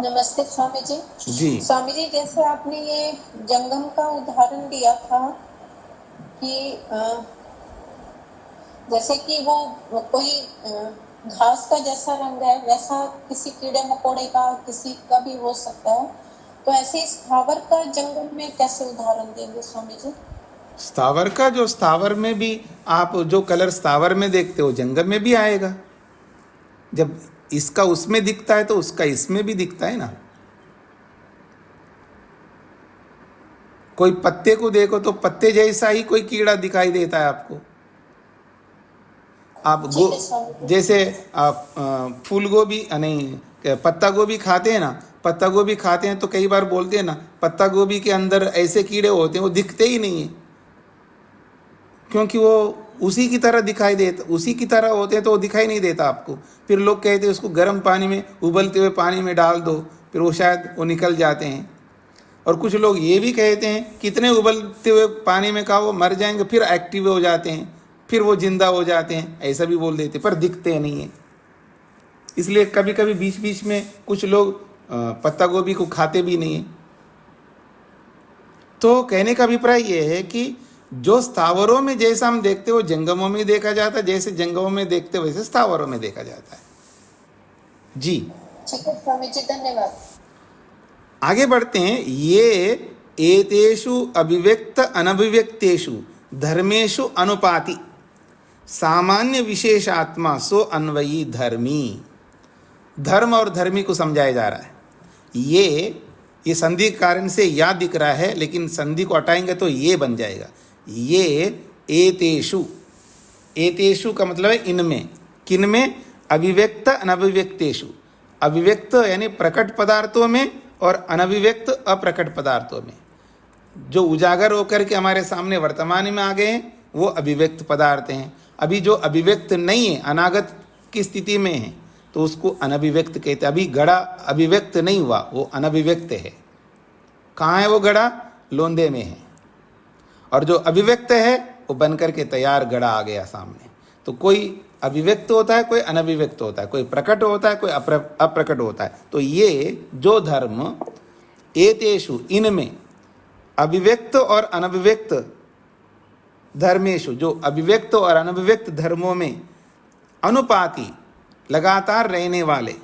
नमस्ते स्वामी जी। जी स्वामी जी, जैसे आपने ये जंगम का उदाहरण दिया था कि जैसे कि वो कोई घास का जैसा रंग है वैसा किसी कीड़े मकोड़े का किसी का भी हो सकता है, तो ऐसे स्थावर का जंगम में कैसे उदाहरण देंगे स्वामी जी? स्थावर का, जो स्थावर में भी आप जो कलर स्थावर में देखते हो जंगम में भी आएगा। जब इसका उसमें दिखता है तो उसका इसमें भी दिखता है ना। कोई पत्ते को देखो तो पत्ते जैसा ही कोई कीड़ा दिखाई देता है आपको। आप जैसे आप फूल गोभी नहीं पत्ता गोभी खाते हैं ना, पत्ता गोभी खाते हैं तो कई बार बोलते हैं ना पत्ता गोभी के अंदर ऐसे कीड़े होते हैं वो दिखते ही नहीं है, क्योंकि वो उसी की तरह दिखाई देता, उसी की तरह होते हैं तो वो दिखाई नहीं देता आपको। फिर लोग कहते हैं उसको गर्म पानी में, उबलते हुए पानी में डाल दो, फिर वो शायद वो निकल जाते हैं। और कुछ लोग ये भी कहते हैं कितने उबलते हुए पानी में का वो मर जाएंगे, फिर एक्टिव हो जाते हैं, फिर वो जिंदा हो जाते हैं, ऐसा भी बोल देते, पर दिखते नहीं है। इसलिए कभी कभी बीच बीच में कुछ लोग पत्ता गोभी को खाते भी नहीं है। तो कहने का अभिप्राय ये है कि जो स्थावरों में जैसा हम देखते हो जंगमों में देखा जाता है, जैसे जंगमों में देखते हो वैसे स्थावरों में देखा जाता है। जी ठीक है स्वामी जी, धन्यवाद। आगे बढ़ते हैं। ये एतेषु अभिव्यक्त अनभिव्यक्तेषु धर्मेषु अनुपाति सामान्य विशेषात्मा सो अन्वयी धर्मी। धर्म और धर्मी को समझाया जा रहा है। ये संधि के कारण से या दिख रहा है, लेकिन संधि को हटाएंगे तो ये बन जाएगा। ये एतेषु, एतेषु का मतलब है इनमें, किनमें? अभिव्यक्त अनभिव्यक्तेषु। अभिव्यक्त यानी प्रकट पदार्थों में और अनभिव्यक्त अप्रकट पदार्थों में। जो उजागर होकर के हमारे सामने वर्तमान में आ गए हैं वो अभिव्यक्त पदार्थ हैं। अभी जो अभिव्यक्त नहीं है, अनागत की स्थिति में है, तो उसको अनभिव्यक्त कहते हैं। अभी घड़ा अभिव्यक्त नहीं हुआ, वो अनभिव्यक्त है। कहाँ है वो घड़ा? लोंदे में है। और जो अभिव्यक्त है वो बन करके तैयार घड़ा आ गया सामने। तो कोई अभिव्यक्त होता है, कोई अनभिव्यक्त होता है, कोई प्रकट होता है, कोई अप्रकट होता है। तो ये जो धर्म एतेषु इनमें अभिव्यक्त और अनभिव्यक्त धर्मेषु, जो अभिव्यक्त और अनभिव्यक्त धर्मों में अनुपाति लगातार रहने वाले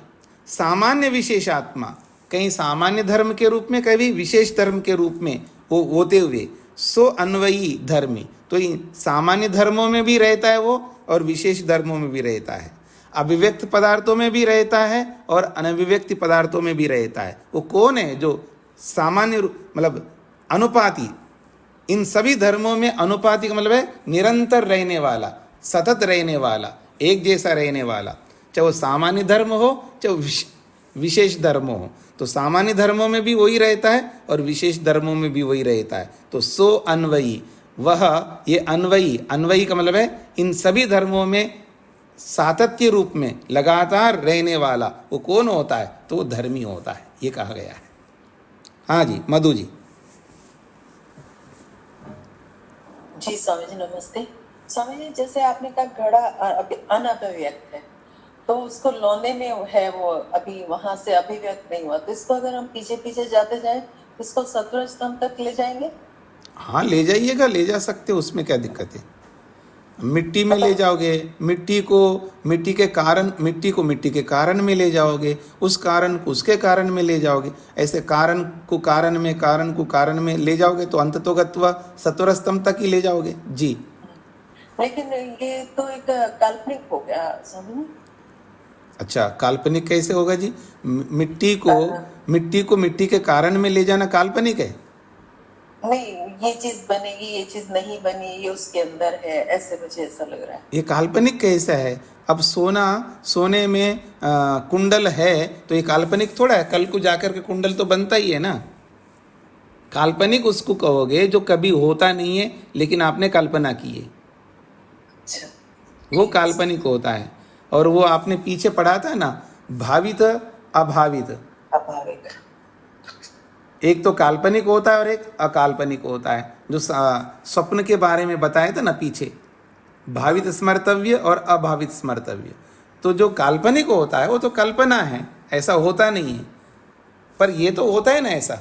सामान्य विशेषात्मा, कहीं सामान्य धर्म के रूप में, कभी विशेष धर्म के रूप में वो होते हुए सो अन्वयी धर्मी। तो सामान्य धर्मों में भी रहता है वो और विशेष धर्मों में भी रहता है, अभिव्यक्त पदार्थों में भी रहता है और अनभिव्यक्त पदार्थों में भी रहता है। वो कौन है? जो सामान्य मतलब अनुपाति, इन सभी धर्मों में अनुपाति का मतलब है निरंतर रहने वाला, सतत रहने वाला, एक जैसा रहने वाला, चाहे वो सामान्य धर्म हो चाहे विशेष धर्म हो। तो सामान्य धर्मों में भी वही रहता है और विशेष धर्मों में भी वही रहता है। तो सो अन्वयी, वह ये अन्वयी, अन्वयी का मतलब है इन सभी धर्मों में सातत्य रूप में लगातार रहने वाला वो कौन होता है? तो वो धर्मी होता है, ये कहा गया है। हाँ जी, मधु जी। जी स्वामी जी नमस्ते। स्वामी जी, जैसे आपने कहा घड़ा अनभिव्यक्त है, तो उसको लौंदे में है, वो अभी वहां से अभिव्यक्त नहीं हुआ, तो इसको अगर हम पीछे पीछे जाते जाएं तो इसको सत्वर स्तंभ तक ले जाएंगे? हाँ ले जाइएगा, ले जा सकते हो, उसमें क्या दिक्कत है। मिट्टी में ले जाओगे, मिट्टी को मिट्टी के कारण में ले जाओगे, उस कारण को उसके कारण में ले जाओगे, ऐसे कारण को कारण में ले जाओगे तो अंततोगत्वा सत्वर स्तंभ तक ही ले जाओगे। जी लेकिन ये तो एक काल्पनिक हो गया समझ। अच्छा, काल्पनिक कैसे होगा जी? मिट्टी को मिट्टी के कारण में ले जाना काल्पनिक है? नहीं, ये चीज बनेगी, ये चीज नहीं बनी, ये उसके अंदर है, ऐसे मुझे ऐसा लग रहा है। ये काल्पनिक कैसा है? अब सोने में कुंडल है तो ये काल्पनिक थोड़ा है, कल को जाकर के कुंडल तो बनता ही है ना। काल्पनिक उसको कहोगे जो कभी होता नहीं है लेकिन आपने कल्पना की है, अच्छा, वो काल्पनिक होता है। और वो आपने पीछे पढ़ा था ना, भावित अभावित, अभाविक। एक तो काल्पनिक होता है और एक अकाल्पनिक होता है। जो स्वप्न के बारे में बताया था ना पीछे, भावित स्मर्तव्य और अभावित स्मर्तव्य। तो जो काल्पनिक होता है वो तो कल्पना है, ऐसा होता नहीं है, पर ये तो होता है ना ऐसा,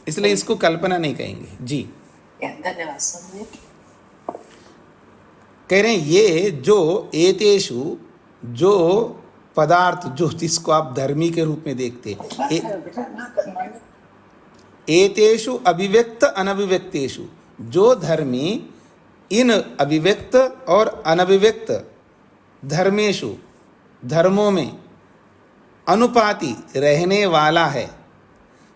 इसलिए इसको कल्पना नहीं कहेंगे। जी, धन्यवाद स्वामी। कह रहे हैं ये जो एतेषु, जो पदार्थ जो जिसको आप धर्मी के रूप में देखते हैं, एतेषु अभिव्यक्त अनभिव्यक्तेषु, जो धर्मी इन अभिव्यक्त और अनभिव्यक्त धर्मेषु, धर्मों में अनुपाति रहने वाला है,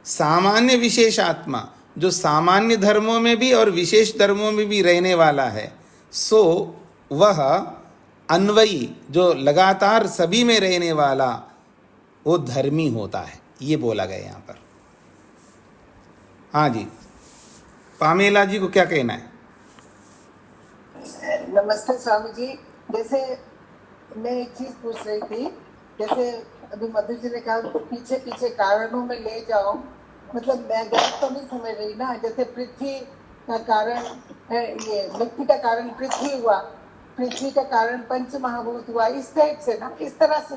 सामान्य विशेषात्मा, जो सामान्य धर्मों में भी और विशेष धर्मों में भी रहने वाला है, सो वह अन्वयी, जो लगातार सभी में रहने वाला, वो धर्मी होता है। ये बोला गया यहाँ पर। हाँ जी, पामेला जी को क्या कहना है? नमस्ते स्वामी जी। जैसे मैं एक चीज पूछ रही थी, जैसे अभी मधु जी ने कहा पीछे पीछे कारणों में ले जाओ, मतलब मैं गलत तो नहीं समझ रही ना? जैसे पृथ्वी का कारण, ये मिट्टी का कारण पृथ्वी हुआ, पृथ्वी का कारण पंच महाभूत हुआ, इस टाइप से ना, इस तरह से।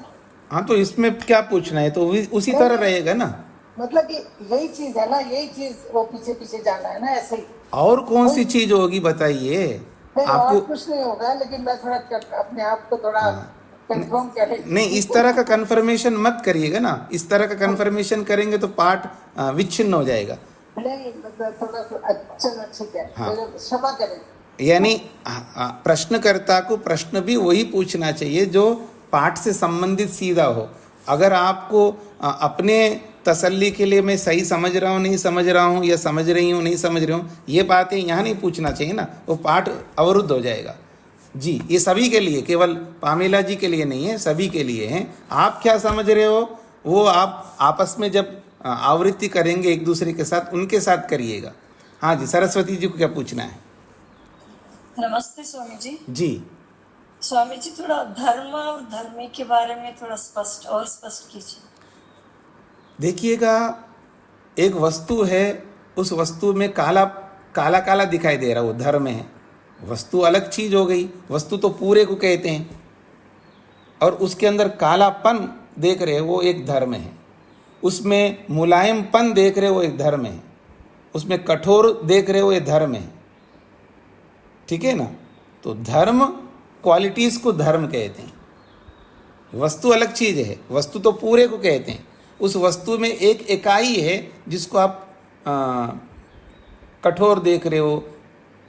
हाँ, तो इसमें क्या पूछना है, तो उसी तरह रहेगा ना। मतलब यही चीज है ना, यही चीज वो पीछे पीछे जाना है ना, ऐसे ही। और कौन सी चीज होगी बताइए आपको? कुछ नहीं होगा, लेकिन मैं थोड़ा अपने आप को थोड़ा कंफर्म करें। नहीं, इस तरह का कंफर्मेशन मत करिएगा ना। इस तरह का कंफर्मेशन करेंगे तो पाठ विच्छिन्न हो जाएगा। नहीं, मतलब थोड़ा अच्छा, ठीक है, क्षमा करें। यानी प्रश्नकर्ता को प्रश्न भी वही पूछना चाहिए जो पाठ से संबंधित सीधा हो। अगर आपको अपने तसल्ली के लिए मैं सही समझ रहा हूँ, नहीं समझ रहा हूँ, या समझ रही हूँ, नहीं समझ रही हूँ, ये बातें यहाँ नहीं पूछना चाहिए ना, वो पाठ अवरुद्ध हो जाएगा। जी, ये सभी के लिए, केवल पामेला जी के लिए नहीं है, सभी के लिए है। आप क्या समझ रहे हो वो आप आपस में जब आवृत्ति करेंगे एक दूसरे के साथ, उनके साथ करिएगा। हाँ जी, सरस्वती जी को क्या पूछना है? नमस्ते स्वामी जी। जी स्वामी जी, थोड़ा धर्म और धर्मी के बारे में थोड़ा स्पष्ट कीजिए। देखिएगा, एक वस्तु है, उस वस्तु में काला काला काला दिखाई दे रहा, वो धर्म है। वस्तु अलग चीज हो गई, वस्तु तो पूरे को कहते हैं, और उसके अंदर कालापन देख रहे हो वो एक धर्म है। उसमें मुलायमपन देख रहे हो वो एक धर्म है। उसमें कठोर देख रहे हो ये धर्म है। ठीक है ना? तो धर्म, क्वालिटीज को धर्म कहते हैं। वस्तु अलग चीज है, वस्तु तो पूरे को कहते हैं। उस वस्तु में एक इकाई है जिसको आप कठोर देख रहे हो,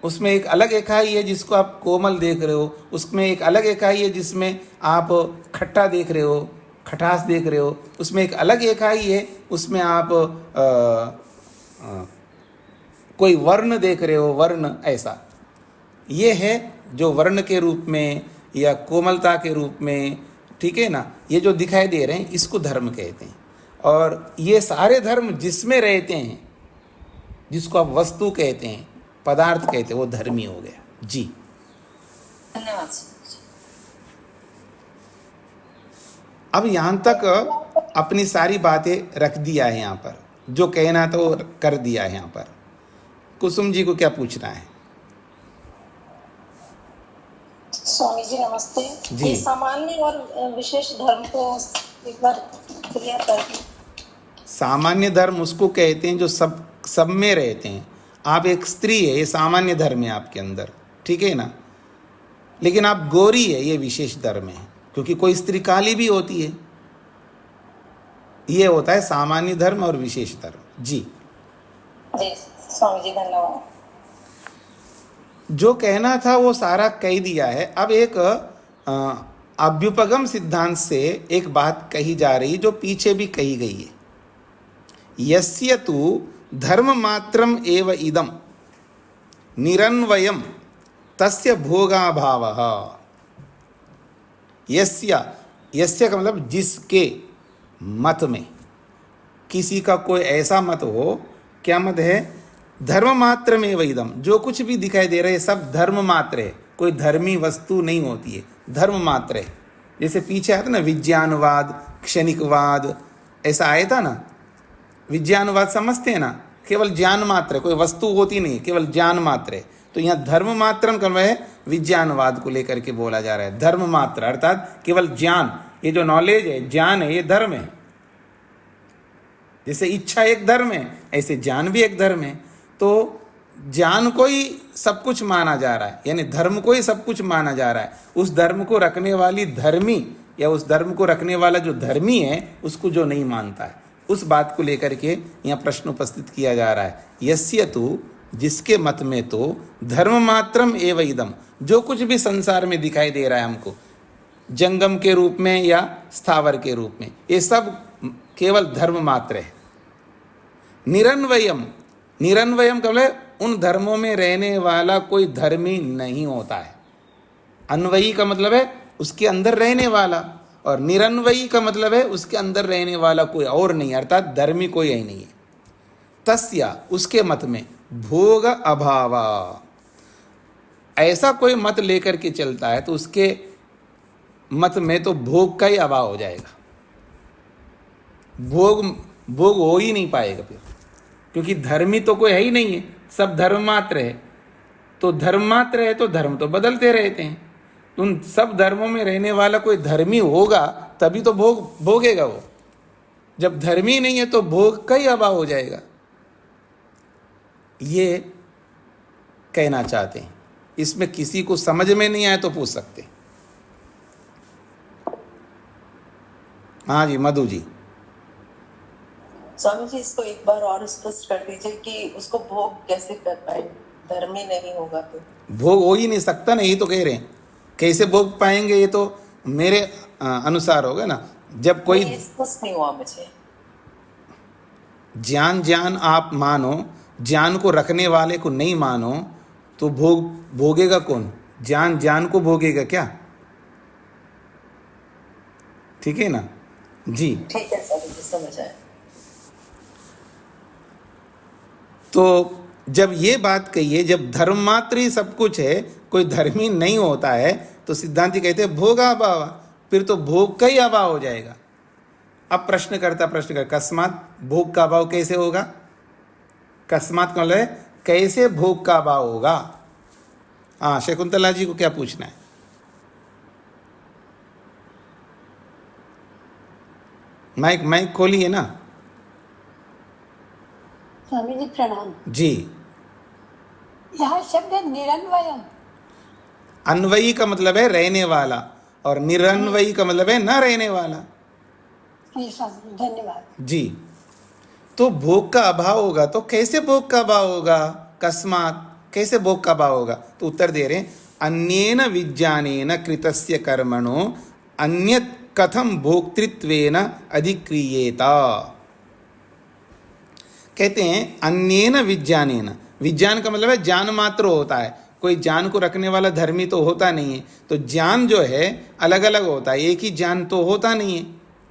उसमें एक अलग इकाई है जिसको आप कोमल देख रहे हो, उसमें एक अलग इकाई है जिसमें आप खट्टा देख रहे हो, खटास देख रहे हो, उसमें एक अलग इकाई है उसमें आप कोई वर्ण देख रहे हो, वर्ण। ऐसा ये है जो वर्ण के रूप में या कोमलता के रूप में, ठीक है ना, ये जो दिखाई दे रहे हैं इसको धर्म कहते हैं। और ये सारे धर्म जिसमें रहते हैं, जिसको आप वस्तु कहते हैं, पदार्थ कहते हैं, वो धर्मी हो गया। जी, धन्यवाद। अब यहाँ तक अपनी सारी बातें रख दिया है, यहाँ पर जो कहना था वो कर दिया है। यहाँ पर कुसुम जी को क्या पूछना है? स्वामी जी नमस्ते जी। ये सामान्य और विशेष धर्म को एक बार क्लियर कर दें। सामान्य धर्म उसको कहते हैं जो सब में रहते हैं। आप एक स्त्री है, ये सामान्य धर्म है आपके अंदर, ठीक है ना। लेकिन आप गोरी है, ये विशेष धर्म है, क्योंकि कोई स्त्री काली भी होती है। ये होता है सामान्य धर्म और विशेष धर्म। जी जी स्वामी जी धन्यवाद। जो कहना था वो सारा कह दिया है। अब एक अभ्युपगम सिद्धांत से एक बात कही जा रही जो पीछे भी कही गई है। यस्य तु धर्म मात्रम एव इदम निरन्वयम तस्य भोगाभावः। यस्य यस्य का मतलब जिसके मत में, किसी का कोई ऐसा मत हो, क्या मत है? धर्म मात्र में इदम, जो कुछ भी दिखाई दे रहा है सब धर्म मात्र है, कोई धर्मी वस्तु नहीं होती है, धर्म मात्र है। जैसे पीछे आया था ना विज्ञानवाद, क्षणिकवाद, ऐसा आया था ना। विज्ञानवाद समझते हैं ना, केवल ज्ञान मात्र है, कोई वस्तु होती नहीं, केवल ज्ञान मात्र है। तो यहाँ धर्म मात्रम कर्म है, विज्ञानवाद को लेकर के बोला जा रहा है। धर्म मात्र अर्थात केवल ज्ञान, ये जो नॉलेज है, ज्ञान है, ये धर्म है। जैसे इच्छा एक धर्म है, ऐसे ज्ञान भी एक धर्म है। तो ज्ञान को ही सब कुछ माना जा रहा है, यानी धर्म को ही सब कुछ माना जा रहा है। उस धर्म को रखने वाली धर्मी या उस धर्म को रखने वाला जो धर्मी है उसको जो नहीं मानता है, उस बात को लेकर के यहाँ प्रश्न उपस्थित किया जा रहा है। यस्य तु, जिसके मत में तो धर्म मात्रम एव इदम, जो कुछ भी संसार में दिखाई दे रहा है हमको, जंगम के रूप में या स्थावर के रूप में, ये सब केवल धर्म मात्र है। निरन्वयम, निरन्वयम का मतलब उन धर्मों में रहने वाला कोई धर्मी नहीं होता है। अन्वयी का मतलब है उसके अंदर रहने वाला, और निरन्वयी का मतलब है उसके अंदर रहने वाला कोई और नहीं, अर्थात धर्मी कोई ही नहीं है। तस्या, उसके मत में भोग अभाव, ऐसा कोई मत लेकर के चलता है तो उसके मत में तो भोग का ही अभाव हो जाएगा। भोग हो ही नहीं पाएगा फिर, क्योंकि धर्मी तो कोई है ही नहीं है, सब धर्म मात्र है। तो धर्म मात्र है तो धर्म तो बदलते रहते हैं। उन सब धर्मों में रहने वाला कोई धर्मी होगा तभी तो भोगेगा वो। जब धर्मी नहीं है तो भोग का ही अभाव हो जाएगा, ये कहना चाहते हैं। इसमें किसी को समझ में नहीं आए तो पूछ सकते। हाँ जी, मधु जी। स्वामी जी, इसको एक बार और स्पष्ट कर दीजिए कि उसको भोग कैसे कर पाए, धर्मी नहीं होगा तो। भोग हो ही नहीं सकता ना, यही तो कह रहे हैं। कैसे भोग पाएंगे, ये तो मेरे अनुसार होगा ना। जब कोई स्पष्ट नहीं हुआ मुझे। ज्ञान आप मानो, ज्ञान को रखने वाले को नहीं मानो तो भोगेगा कौन? ज्ञान को भोगेगा क्या? ठीक है ना जी? ठीक है सर, समझ आया। तो जब ये बात कही है, जब धर्म मात्र ही सब कुछ है, कोई धर्मी नहीं होता है, तो सिद्धांती कहते हैं भोगाभाव, फिर तो भोग का ही अभाव हो जाएगा। अब प्रश्न करता कस्मात भोग का अभाव कैसे होगा? कस्मात का मतलब है कैसे भोग का अभाव होगा। हाँ, शकुंतला जी को क्या पूछना है? माइक खोलिए ना। स्वामी जी प्रणाम जी। यहाँ शब्द है निरन्वयम। अन्वयी का मतलब है रहने वाला, और निरन्वयी का मतलब है न रहने वाला। धन्यवाद जी। तो भोग का अभाव होगा, तो कैसे भोग का अभाव होगा? कस्मात, कैसे भोग का अभाव होगा? तो उत्तर दे रहे हैं, अन्येन विज्ञानेन कृतस्य कर्मणो अन्यत् कथम भोक्तृत्वेन अधिक्रियेता। कहते हैं अन्येन विज्ञानेन, विज्ञान का मतलब है ज्ञान मात्र होता है, कोई ज्ञान को रखने वाला धर्मी तो होता नहीं है। तो ज्ञान जो है अलग अलग होता है, एक ही ज्ञान तो होता नहीं है,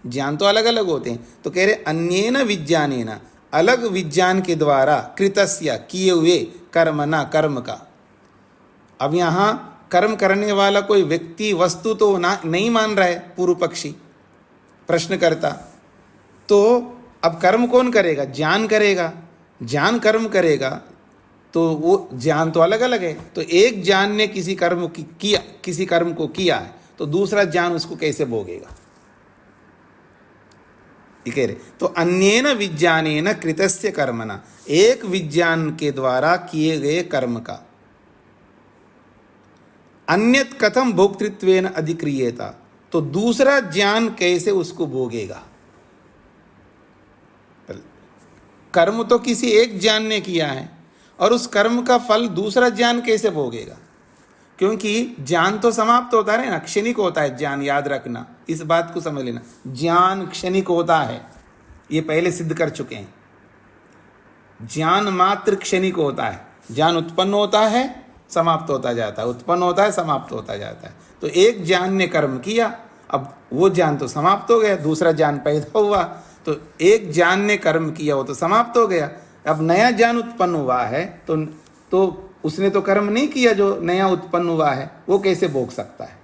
ज्ञान तो अलग अलग होते हैं। तो कह रहे अन्येन विज्ञानेन, अलग विज्ञान के द्वारा कृतस्य किए हुए कर्मना, कर्म का। अब यहाँ कर्म करने वाला कोई व्यक्ति वस्तु तो नहीं मान रहा है पूर्व पक्षी, प्रश्न करता। तो अब कर्म कौन करेगा? ज्ञान करेगा। ज्ञान कर्म करेगा तो वो ज्ञान तो अलग अलग है। तो एक ज्ञान ने किसी कर्म को किया है, तो दूसरा ज्ञान उसको कैसे भोगेगा? ये कह रहे। तो अन्येन विज्ञानेन कृतस्य कर्मणा, एक विज्ञान के द्वारा किए गए कर्म का अन्यत कथम भोक्तृत्वेन अधिक्रियेता, तो दूसरा ज्ञान कैसे उसको भोगेगा? कर्म तो किसी एक ज्ञान ने किया है, और उस कर्म का फल दूसरा ज्ञान कैसे भोगेगा? क्योंकि ज्ञान तो समाप्त होता है ना, क्षणिक होता है ज्ञान, याद रखना, इस बात को समझ लेना। ज्ञान क्षणिक होता है, ये पहले सिद्ध कर चुके हैं। ज्ञान मात्र क्षणिक होता है, ज्ञान उत्पन्न होता है समाप्त होता जाता है, उत्पन्न होता है समाप्त होता जाता है। तो एक ज्ञान ने कर्म किया, अब वो ज्ञान तो समाप्त हो गया, दूसरा ज्ञान पैदा हुआ। तो एक ज्ञान ने कर्म किया, वो तो समाप्त हो गया, अब नया ज्ञान उत्पन्न हुआ है तो उसने तो कर्म नहीं किया, जो नया उत्पन्न हुआ है वो कैसे भोग सकता है?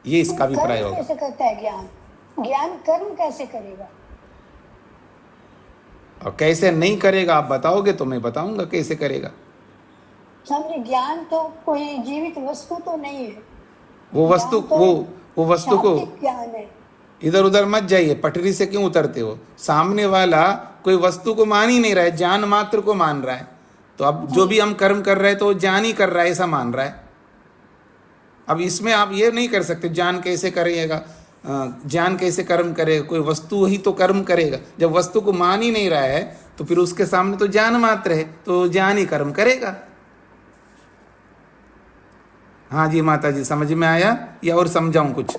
ये इसका अभिप्राय होगा। कैसे करता है ज्ञान? ज्ञान कर्म कैसे करेगा? और कैसे नहीं करेगा आप बताओगे तो मैं बताऊंगा कैसे करेगा। समझे, ज्ञान तो कोई जीवित वस्तु तो नहीं है, वो वस्तु वो वस्तु को शाब्दिक ज्ञान है। इधर उधर मत जाइए, पटरी से क्यों उतरते हो? सामने वाला कोई वस्तु को मान ही नहीं रहा है, ज्ञान मात्र को मान रहा है। तो अब जो भी हम कर्म कर रहे हैं तो वो ज्ञान ही कर रहा है, ऐसा मान रहा है। अब इसमें आप ये नहीं कर सकते ज्ञान कैसे करेगा, ज्ञान कैसे कर्म करेगा, कोई वस्तु ही तो कर्म करेगा। जब वस्तु को मान ही नहीं रहा है तो फिर उसके सामने तो ज्ञान मात्र है, तो ज्ञान ही कर्म करेगा। हाँ जी माता जी, समझ में आया या और समझाऊं कुछ?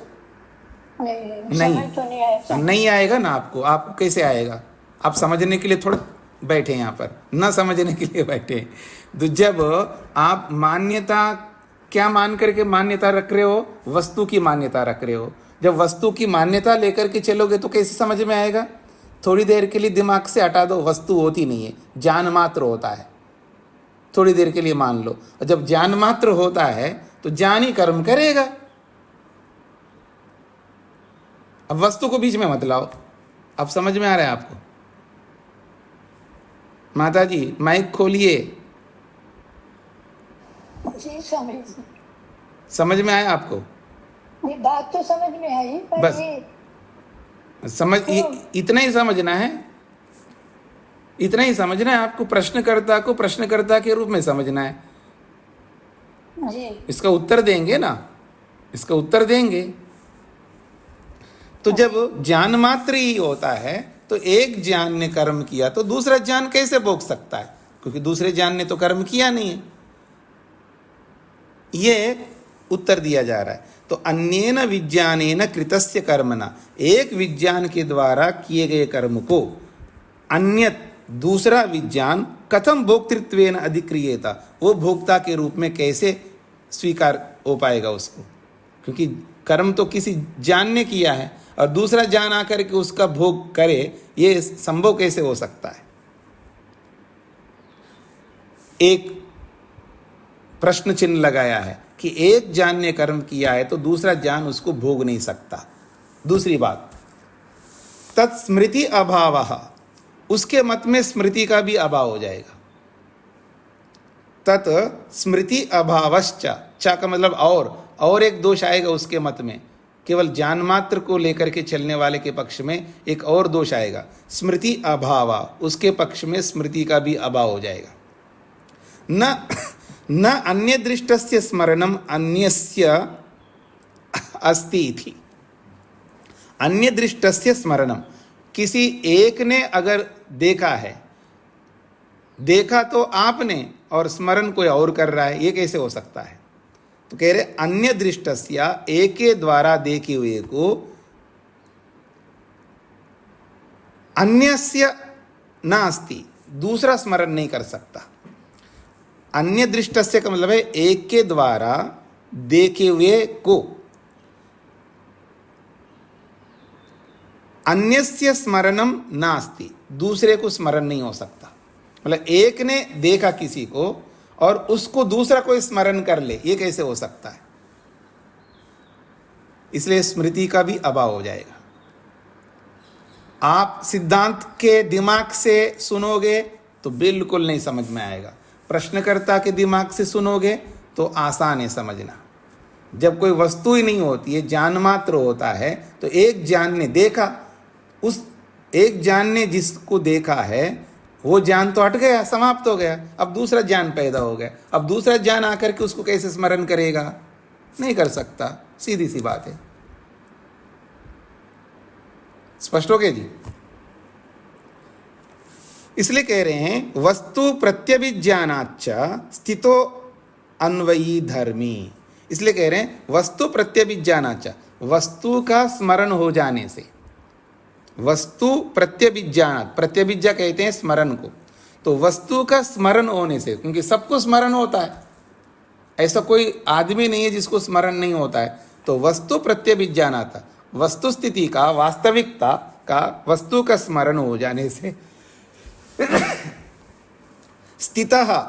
नहीं, समझ तो नहीं आया। नहीं आएगा ना आपको, आपको कैसे आएगा? आप समझने के लिए थोड़ा बैठे यहाँ पर, ना समझने के लिए बैठे। तो जब आप मान्यता, क्या मान करके मान्यता रख रहे हो? वस्तु की मान्यता रख रहे हो। जब वस्तु की मान्यता लेकर के चलोगे तो कैसे समझ में आएगा? थोड़ी देर के लिए दिमाग से हटा दो, वस्तु होती नहीं है, ज्ञान मात्र होता है। थोड़ी देर के लिए मान लो, और जब ज्ञान मात्र होता है तो ज्ञान ही कर्म करेगा। अब वस्तु को बीच में मत लाओ। अब समझ में आ रहा है आपको? माता जी माइक खोलिए। जी समझ में आया आपको? ये बात तो समझ में आई, पर बस ये समझ इतना ही समझना है, इतना ही समझना है आपको। प्रश्नकर्ता को प्रश्नकर्ता के रूप में समझना है। जी इसका उत्तर देंगे ना, इसका उत्तर देंगे। तो जब ज्ञान मात्र ही होता है तो एक ज्ञान ने कर्म किया तो दूसरा ज्ञान कैसे भोग सकता है? क्योंकि दूसरे ज्ञान ने तो कर्म किया नहीं है। ये उत्तर दिया जा रहा है। तो अन्येन विज्ञानेन कृतस्य कर्मणा, एक विज्ञान के द्वारा किए गए कर्म को अन्यत दूसरा विज्ञान कथम भोक्तृत्वेन अधिक्रियेता, वो भोक्ता के रूप में कैसे स्वीकार हो पाएगा उसको? क्योंकि कर्म तो किसी ज्ञान ने किया है और दूसरा ज्ञान आकर के उसका भोग करे, ये संभव कैसे हो सकता है? एक प्रश्न चिन्ह लगाया है कि एक ज्ञान ने कर्म किया है तो दूसरा ज्ञान उसको भोग नहीं सकता। दूसरी बात, तत्स्मृति अभावः, उसके मत में स्मृति का भी अभाव हो जाएगा। तत् स्मृति अभावश्च, चा का मतलब और एक दोष आएगा उसके मत में। केवल ज्ञान मात्र को लेकर के चलने वाले के पक्ष में एक और दोष आएगा, स्मृति अभाव, उसके पक्ष में स्मृति का भी अभाव हो जाएगा। न अन्य दृष्टस्य स्मरणम अन्यस्य अस्ति इति। अन्य दृष्टस्य स्मरणम, किसी एक ने अगर देखा है, देखा तो आपने और स्मरण कोई और कर रहा है, ये कैसे हो सकता है? तो कह रहे अन्य दृष्टस्य, एक के द्वारा देखे हुए को अन्यस्य नास्ति, दूसरा स्मरण नहीं कर सकता। अन्य दृष्टस्य का मतलब है एक के द्वारा देखे हुए को अन्यस्य स्मरणम नास्ति, दूसरे को स्मरण नहीं हो सकता। मतलब एक ने देखा किसी को और उसको दूसरा कोई स्मरण कर ले, ये कैसे हो सकता है? इसलिए स्मृति का भी अभाव हो जाएगा। आप सिद्धांत के दिमाग से सुनोगे तो बिल्कुल नहीं समझ में आएगा, प्रश्नकर्ता के दिमाग से सुनोगे तो आसान है समझना। जब कोई वस्तु ही नहीं होती है, ज्ञान मात्र होता है, तो एक ज्ञान ने देखा, उस एक ज्ञान ने जिसको देखा है वो ज्ञान तो हट गया, समाप्त हो गया, अब दूसरा ज्ञान पैदा हो गया। अब दूसरा ज्ञान आकर के उसको कैसे स्मरण करेगा? नहीं कर सकता, सीधी सी बात है। स्पष्ट हो गया जी? इसलिए कह रहे हैं वस्तु प्रत्यभिज्ञानाच्च स्थितो अन्वयी धर्मी। इसलिए कह रहे हैं वस्तु प्रत्यभिज्ञानाच्च, वस्तु का स्मरण हो जाने से, वस्तु प्रत्यभिज्ञानात्, प्रत्यभिज्ञा कहते हैं स्मरण को, तो वस्तु का स्मरण होने से, क्योंकि सबको स्मरण होता है, ऐसा कोई आदमी नहीं है जिसको स्मरण नहीं होता है, तो वस्तु प्रत्यभिज्ञानात्, वस्तु स्थिति का, वास्तविकता का, वस्तु का स्मरण हो जाने से स्थितः,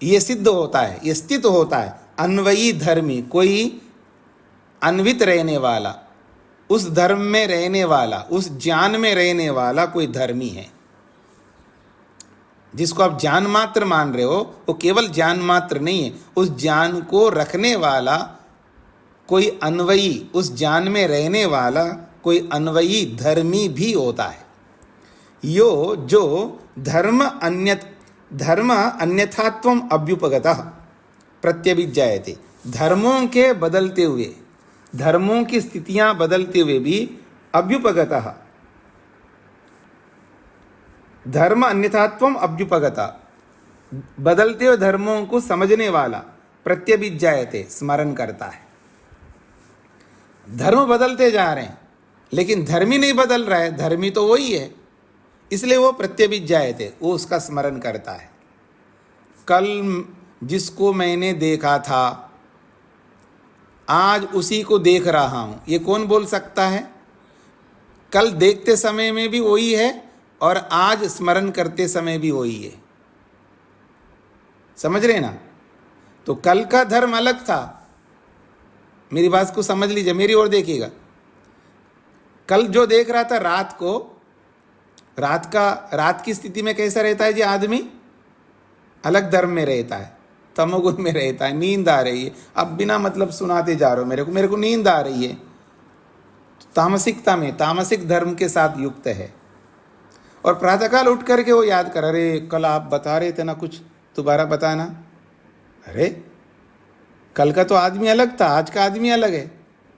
ये सिद्ध होता है, ये स्थित होता है, अन्वयी धर्मी, कोई अन्वित रहने वाला, उस धर्म में रहने वाला, उस ज्ञान में रहने वाला कोई धर्मी है। जिसको आप ज्ञान मात्र मान रहे हो वो केवल ज्ञान मात्र नहीं है, उस ज्ञान को रखने वाला कोई अन्वयी, उस ज्ञान में रहने वाला कोई अन्वयी धर्मी भी होता है। यो जो धर्म अन्यथात्वम अभ्युपगतः प्रत्यभिज्ञायते, धर्मों के बदलते हुए, धर्मों की स्थितियां बदलते हुए भी अभ्युपगतः, धर्म अन्यथात्वम अभ्युपगता, बदलते हुए धर्मों को समझने वाला, प्रत्यभिज्ञायते, स्मरण करता है। धर्म बदलते जा रहे हैं लेकिन धर्मी नहीं बदल रहा है, धर्मी तो वही है, इसलिए वो प्रत्यभिज्ञायते, वो उसका स्मरण करता है। कल जिसको मैंने देखा था आज उसी को देख रहा हूं, ये कौन बोल सकता है? कल देखते समय में भी वही है और आज स्मरण करते समय भी वही है। समझ रहे ना? तो कल का धर्म अलग था, मेरी बात को समझ लीजिए, मेरी ओर देखिएगा। कल जो देख रहा था रात को, रात की स्थिति में कैसा रहता है जी आदमी? अलग धर्म में रहता है, तमोगुण में रहता है, नींद आ रही है, अब बिना मतलब सुनाते जा रहे हो मेरे को नींद आ रही है, तामसिकता में, तामसिक धर्म के साथ युक्त है। और प्रातःकाल उठ करके वो याद कर, अरे कल आप बता रहे थे ना कुछ, दोबारा बताना। अरे कल का तो आदमी अलग था, आज का आदमी अलग है।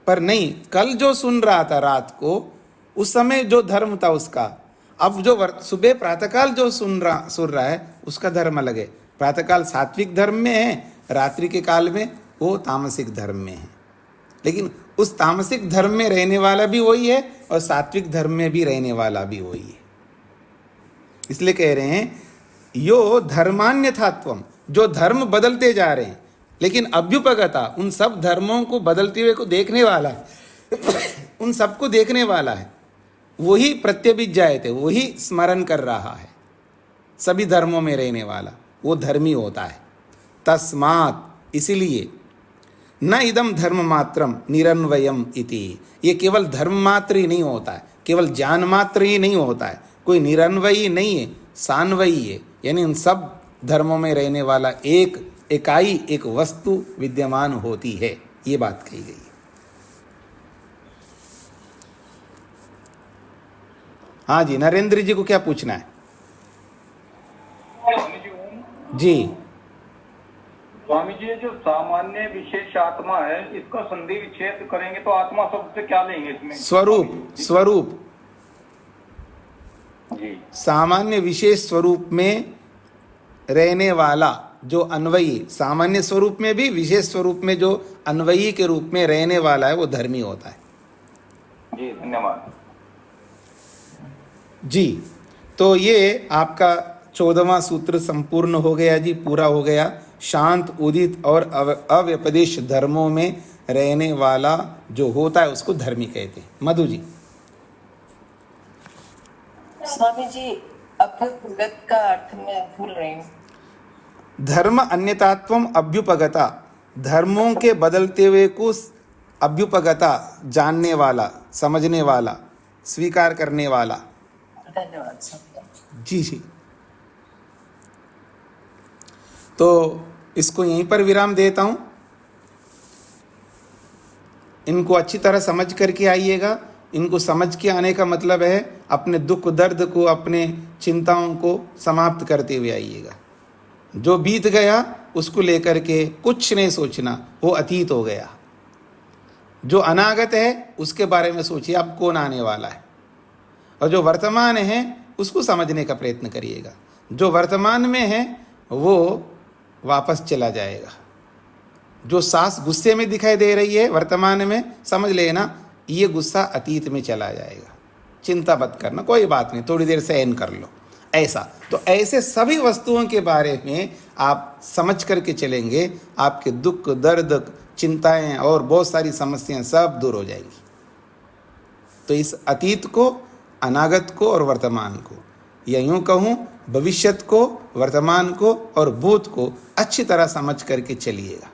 पर नहीं, कल जो सुन रहा था रात को, उस समय जो धर्म था उसका, अब जो सुबह प्रातःकाल जो सुन रहा है उसका धर्म अलग है। प्रातःकाल सात्विक धर्म में है, रात्रि के काल में वो तामसिक धर्म में है। लेकिन उस तामसिक धर्म में रहने वाला भी वही है और सात्विक धर्म में भी रहने वाला भी वही है। इसलिए कह रहे हैं यो धर्मान्यथात्वम, जो धर्म बदलते जा रहे हैं लेकिन अभ्युपगता, उन सब धर्मों को बदलते हुए को देखने वाला है उन सबको देखने वाला है, वही प्रत्यभिज्ञायते, वही स्मरण कर रहा है। सभी धर्मों में रहने वाला वो धर्मी होता है। तस्मात्, इसीलिए न इदम धर्म मात्रम निरन्वयम इति, ये केवल धर्म मात्र ही नहीं होता है, केवल ज्ञान मात्र ही नहीं होता है, कोई निरन्वयी नहीं है, सान्वयी है। यानी उन सब धर्मों में रहने वाला एक इकाई, एक वस्तु विद्यमान होती है, ये बात कही गई है। हाँ जी, नरेंद्र जी को क्या पूछना है? जी स्वामी जी, जो सामान्य विशेष आत्मा है, इसका संधि विच्छेद करेंगे तो आत्मा शब्द से क्या लेंगे इसमें? स्वरूप जी, सामान्य विशेष स्वरूप में रहने वाला जो अन्वयी, सामान्य स्वरूप में भी विशेष स्वरूप में जो अन्वयी के रूप में रहने वाला है वो धर्मी होता है। जी धन्यवाद जी। तो ये आपका 14वां सूत्र संपूर्ण हो गया जी, पूरा हो गया। शांत, उदित और अव्यपदेश धर्मों में रहने वाला जो होता है उसको धर्मी कहते हैं। मधु जी। स्वामी जी, अभ्युपगत का अर्थ मैं भूल रही हूँ। धर्म अन्यतात्वम अभ्युपगता, धर्मों के बदलते हुए को अभ्युपगता, जानने वाला, समझने वाला, स्वीकार करने वाला। धन्यवाद स्वामी जी जी। तो इसको यहीं पर विराम देता हूं। इनको अच्छी तरह समझ करके आइएगा। इनको समझ के आने का मतलब है अपने दुख दर्द को, अपने चिंताओं को समाप्त करते हुए आइएगा। जो बीत गया उसको लेकर के कुछ नहीं सोचना, वो अतीत हो गया। जो अनागत है उसके बारे में सोचिए, अब कौन आने वाला है। और जो वर्तमान है उसको समझने का प्रयत्न करिएगा। जो वर्तमान में है वो वापस चला जाएगा। जो सांस गुस्से में दिखाई दे रही है वर्तमान में, समझ लेना ये गुस्सा अतीत में चला जाएगा। चिंता मत करना, कोई बात नहीं, थोड़ी देर सहन कर लो। ऐसा। तो ऐसे सभी वस्तुओं के बारे में आप समझ करके चलेंगे, आपके दुख, दर्द, चिंताएं और बहुत सारी समस्याएं सब दूर हो जाएंगी। तो इस अतीत को, अनागत को और वर्तमान को, या यूं कहूं भविष्यत को, वर्तमान को और भूत को अच्छी तरह समझ करके चलिएगा।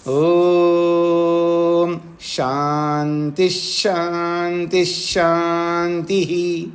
ओम शांति शांति शांति।